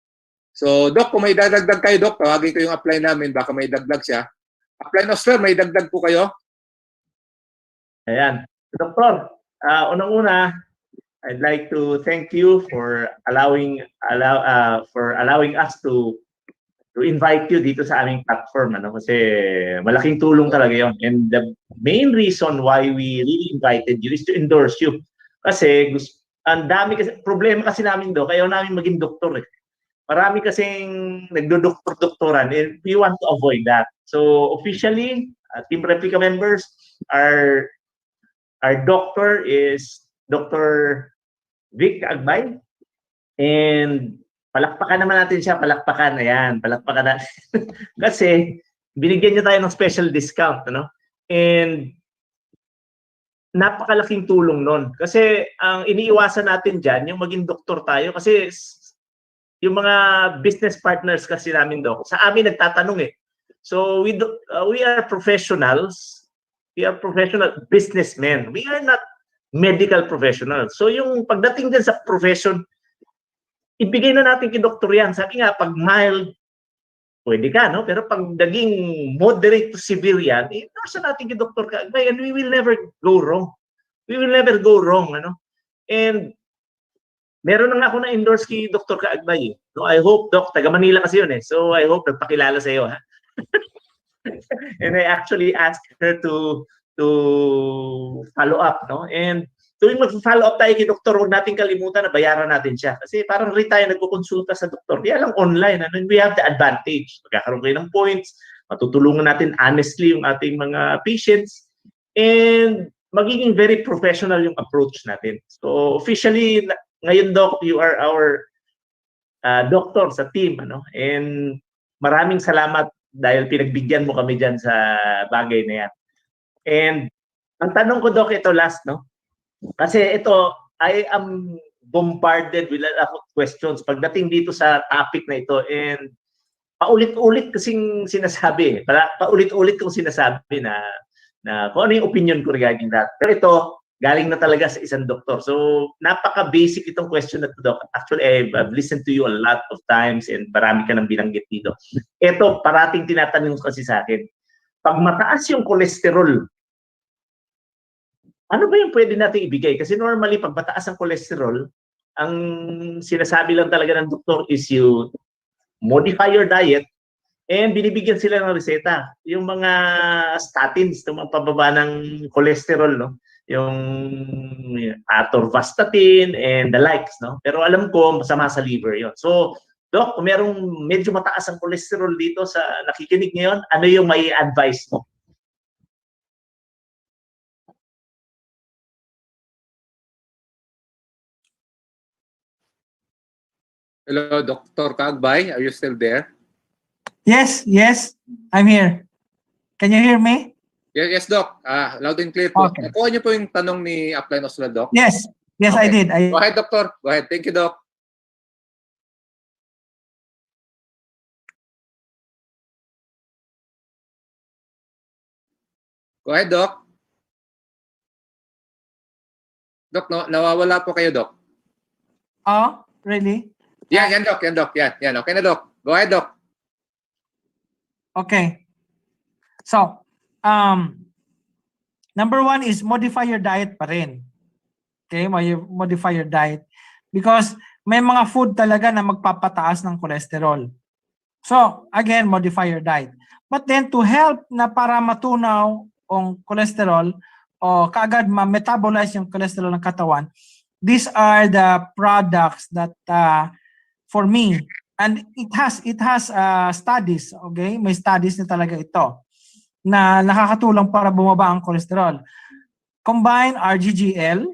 So Doc, kung may dadagdag kayo, Doc, tawagin ko yung upline namin. Baka may dagdag siya. Upline Oscar, may dagdag po kayo? Ayan. Doktor, unang-una, I'd like to thank you for allowing us to invite you dito sa aming platform, kasi malaking tulong talaga 'yon. And the main reason why we really invited you is to endorse you. Kasi ang dami kasi problema kasi namin ayaw namin maging doktor eh. Marami kasing nagdodoktor-doktoran and we want to avoid that. So officially, Team Replica members, our doctor is Dr. Vic Caagbay. And palakpakan naman natin siya, palakpakan. Ayan, palakpakan na. Kasi binigyan niya tayo ng special discount, And napakalaking tulong nun. Kasi ang iniiwasan natin dyan, yung maging doktor tayo. Kasi yung mga business partners kasi namin sa amin nagtatanong eh. So we are professionals. We are professional businessmen. We are not medical professionals. So yung pagdating din sa profession, ibigay na natin kay doktor yan. Sabi nga, pag mild, pwede ka, no? Pero pag naging moderate to severe yan, i-endorse natin kay Dr. Caagbay and we will never go wrong. We will never go wrong, ano? And meron na nga ako na-endorse kay Dr. Caagbay. So I hope, Doc, taga Manila kasi yun eh. So I hope nagpakilala sa iyo, ha? And I actually asked her to follow up, no? And tuwing mag-follow up tayo kay doktor, huwag natin kalimutan na bayaran natin siya. Kasi parang rin tayo nagkukonsulta sa doktor. Kaya lang online, ano? And we have the advantage. Magkakaroon kayo ng points, matutulungan natin honestly yung ating mga patients, and magiging very professional yung approach natin. So officially, ngayon, Doc, you are our doctor sa team, ano? And maraming salamat dahil pinagbigyan mo kami dyan sa bagay na yan. And ang tanong ko, Doc, ito last, no? Kasi ito, I am bombarded with a lot of questions pagdating dito sa topic na ito, and paulit-ulit kasing sinasabi, paulit-ulit kong sinasabi na kung ano yung opinion ko regarding that. Pero ito, galing na talaga sa isang doktor. So, napaka-basic itong question na ito, Doc. Actually, I've listened to you a lot of times and marami ka nang binanggit dito. Ito, parating tinatanong kasi sa akin, pag mataas yung cholesterol, ano ba yung pwede natin ibigay? Kasi normally, pag mataas ang cholesterol, ang sinasabi lang talaga ng doktor is you modify your diet and binibigyan sila ng reseta. Yung mga statins, yung mga pababa ng cholesterol, no? Yung atorvastatin and the likes, no? Pero alam ko, masama sa liver yon. So, Doc, kung merong medyo mataas ang cholesterol dito sa nakikinig ngayon, ano yung may advice mo? Hello, Dr. Caagbay. Are you still there? Yes, I'm here. Can you hear me? Yes, Doc. Loud and clear po. Okay. Nakuha niyo po yung tanong ni Upline Oslo, Doc? Yes, Okay. I did. Go ahead, Doctor. Go ahead. Thank you, Doc. Go ahead, Doc. Doc, nawawala po kayo, Doc. Oh, really? Yan, Doc. Yan, Doc. Yan. Okay na, Doc. Go ahead, Doc. Okay. So, number one is modify your diet pa rin. Okay, modify your diet. Because may mga food talaga na magpapataas ng cholesterol. So, again, modify your diet. But then, to help na para matunaw ang cholesterol o kaagad ma-metabolize yung cholesterol ng katawan, these are the products that for me, and it has studies, okay? May studies na talaga ito na nakakatulong para bumaba ang cholesterol. Combine RGGL,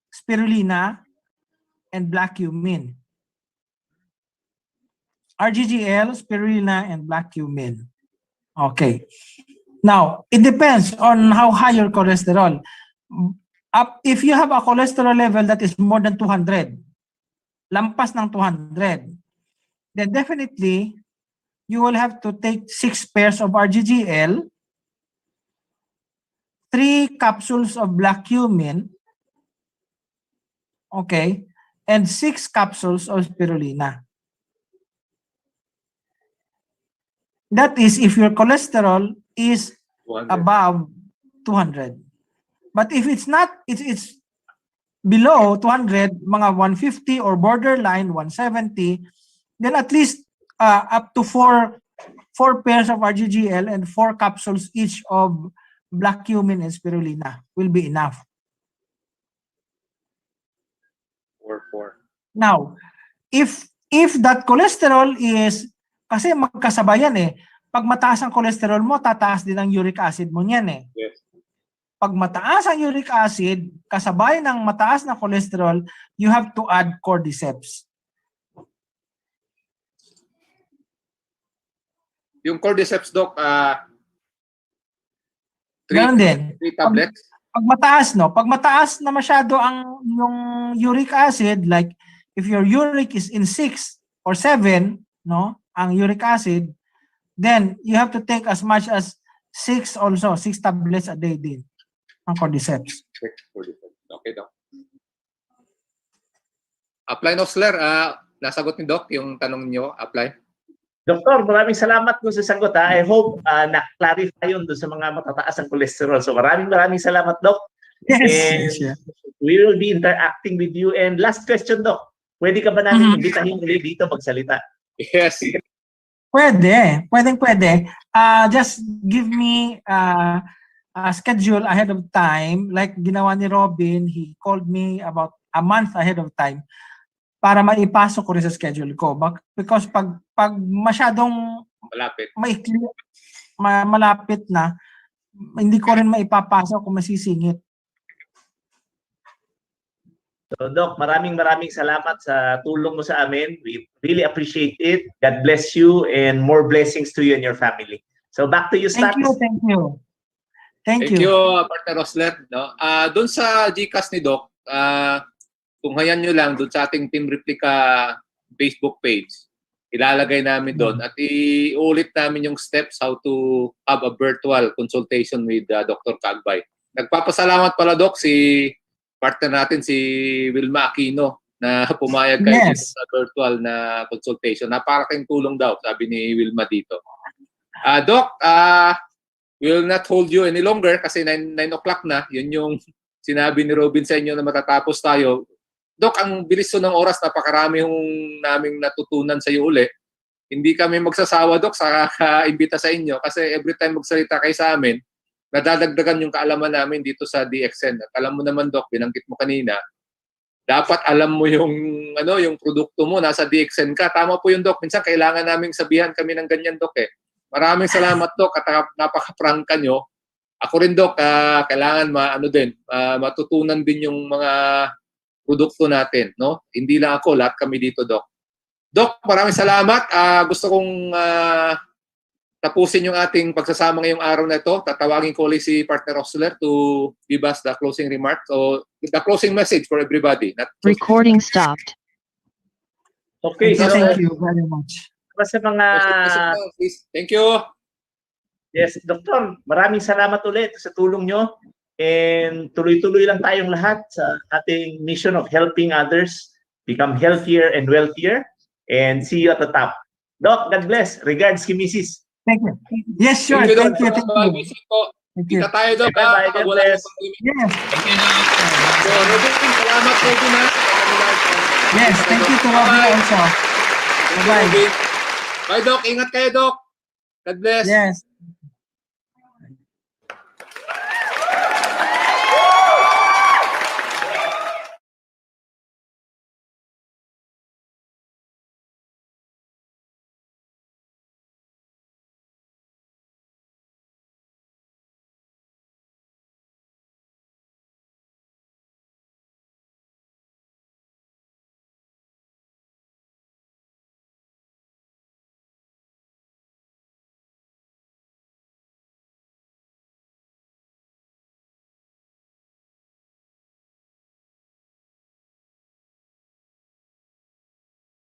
spirulina, and black cumin. RGGL, spirulina, and black cumin. Okay. Now, it depends on how high your cholesterol. If you have a cholesterol level that is more than 200, lampas ng 200, then definitely you will have to take 6 pairs of RGGL, 3 capsules of black cumin, okay, and 6 capsules of spirulina. That is if your cholesterol is 200. above 200. But if it's not, it's below 200, mga 150 or borderline 170, then at least up to 4 pairs of RGGL and 4 capsules each of black cumin and spirulina will be enough. 4. Now, if that cholesterol is, kasi magkasabayan eh, pag mataas ang cholesterol mo, tataas din ang uric acid mo niyan eh. Yes. Pag mataas ang uric acid, kasabay ng mataas na cholesterol, you have to add cordyceps. Yung cordyceps, Doc, 3 Ganun din. tablets? Pag mataas, no? Pag mataas na masyado ang yung uric acid, like if your uric is in 6 or 7, no? Ang uric acid, then you have to take as much as 6 tablets a day din ang cordyceps. Okay, Doc. Upline Osler, nasagot ni Doc yung tanong niyo, Upline? Doktor, maraming salamat po sa sagot. I hope na-clarify yun doon sa mga matataas ang cholesterol. So maraming salamat, Doc. Yes, And yes, yeah. we will be interacting with you. And last question, Doc. Pwede ka ba namin imbitahin ulit dito magsalita? Yes. Pwede. Pwede. Just give me a schedule ahead of time. Like ginawa ni Robin, he called me about a month ahead of time para maipasok ko rin sa schedule ko. Because pag masyadong Malapit. maikli, malapit na, hindi ko rin maipapasok kung masisingit. So, Doc, maraming salamat sa tulong mo sa amin. We really appreciate it. God bless you and more blessings to you and your family. So, back to you, Stats. Thank Thank you. you, Partner Rosler. No? Doon sa GCash ni Doc, kung hayan nyo lang doon sa ating Team Replica Facebook page, ilalagay namin doon at iulit namin yung steps how to have a virtual consultation with Dr. Caagbay. Nagpapasalamat pala, Doc, si partner natin si Wilma Aquino na pumayag kayo dito sa virtual na consultation. Napakaking tulong daw, sabi ni Wilma dito. Doc, we will not hold you any longer kasi 9 o'clock na. Yun yung sinabi ni Robin sa inyo na matatapos tayo. Doc, ang bilis ng oras, napakarami yung naming natutunan sa iyo uli. Hindi kami magsasawa, Doc, sa kaimbita sa inyo kasi every time magsalita kayo sa amin, nadadagdagan yung kaalaman namin dito sa DXN. At alam mo naman, Doc, binanggit mo kanina, dapat alam mo yung yung produkto mo, nasa DXN ka. Tama po yun, Doc. Minsan kailangan naming sabihan kami ng ganyan, Doc. Maraming salamat, Doc, at napaka-prangka nyo. Ako rin, Doc, kailangan matutunan din yung mga produkto natin, no? Hindi lang ako, lahat kami dito, Doc. Doc, maraming salamat. Gusto kong tapusin yung ating pagsasama ngayong araw na ito. Tatawagin ko ulit si Partner Rosler to give us the closing remarks or the closing message for everybody. Recording stopped. Okay, so Thank you very much. sa mga... Thank you. Yes, Doktor, maraming salamat ulit sa tulong nyo. And tuloy-tuloy lang tayong lahat sa ating mission of helping others become healthier and wealthier. And see you at the top. Doc, God bless. Regards kay Mrs. Thank you. Yes, sure. Thank you, Thank you. Thank you. Kita tayo, Doc. Bye-bye. God bless. Yes. Thank you, Doc. So, Robin, salamat, Robin, ha. Yes, thank you to Robin also. Bye-bye. Bye, Doc. Ingat kayo, Doc. God bless. Yes.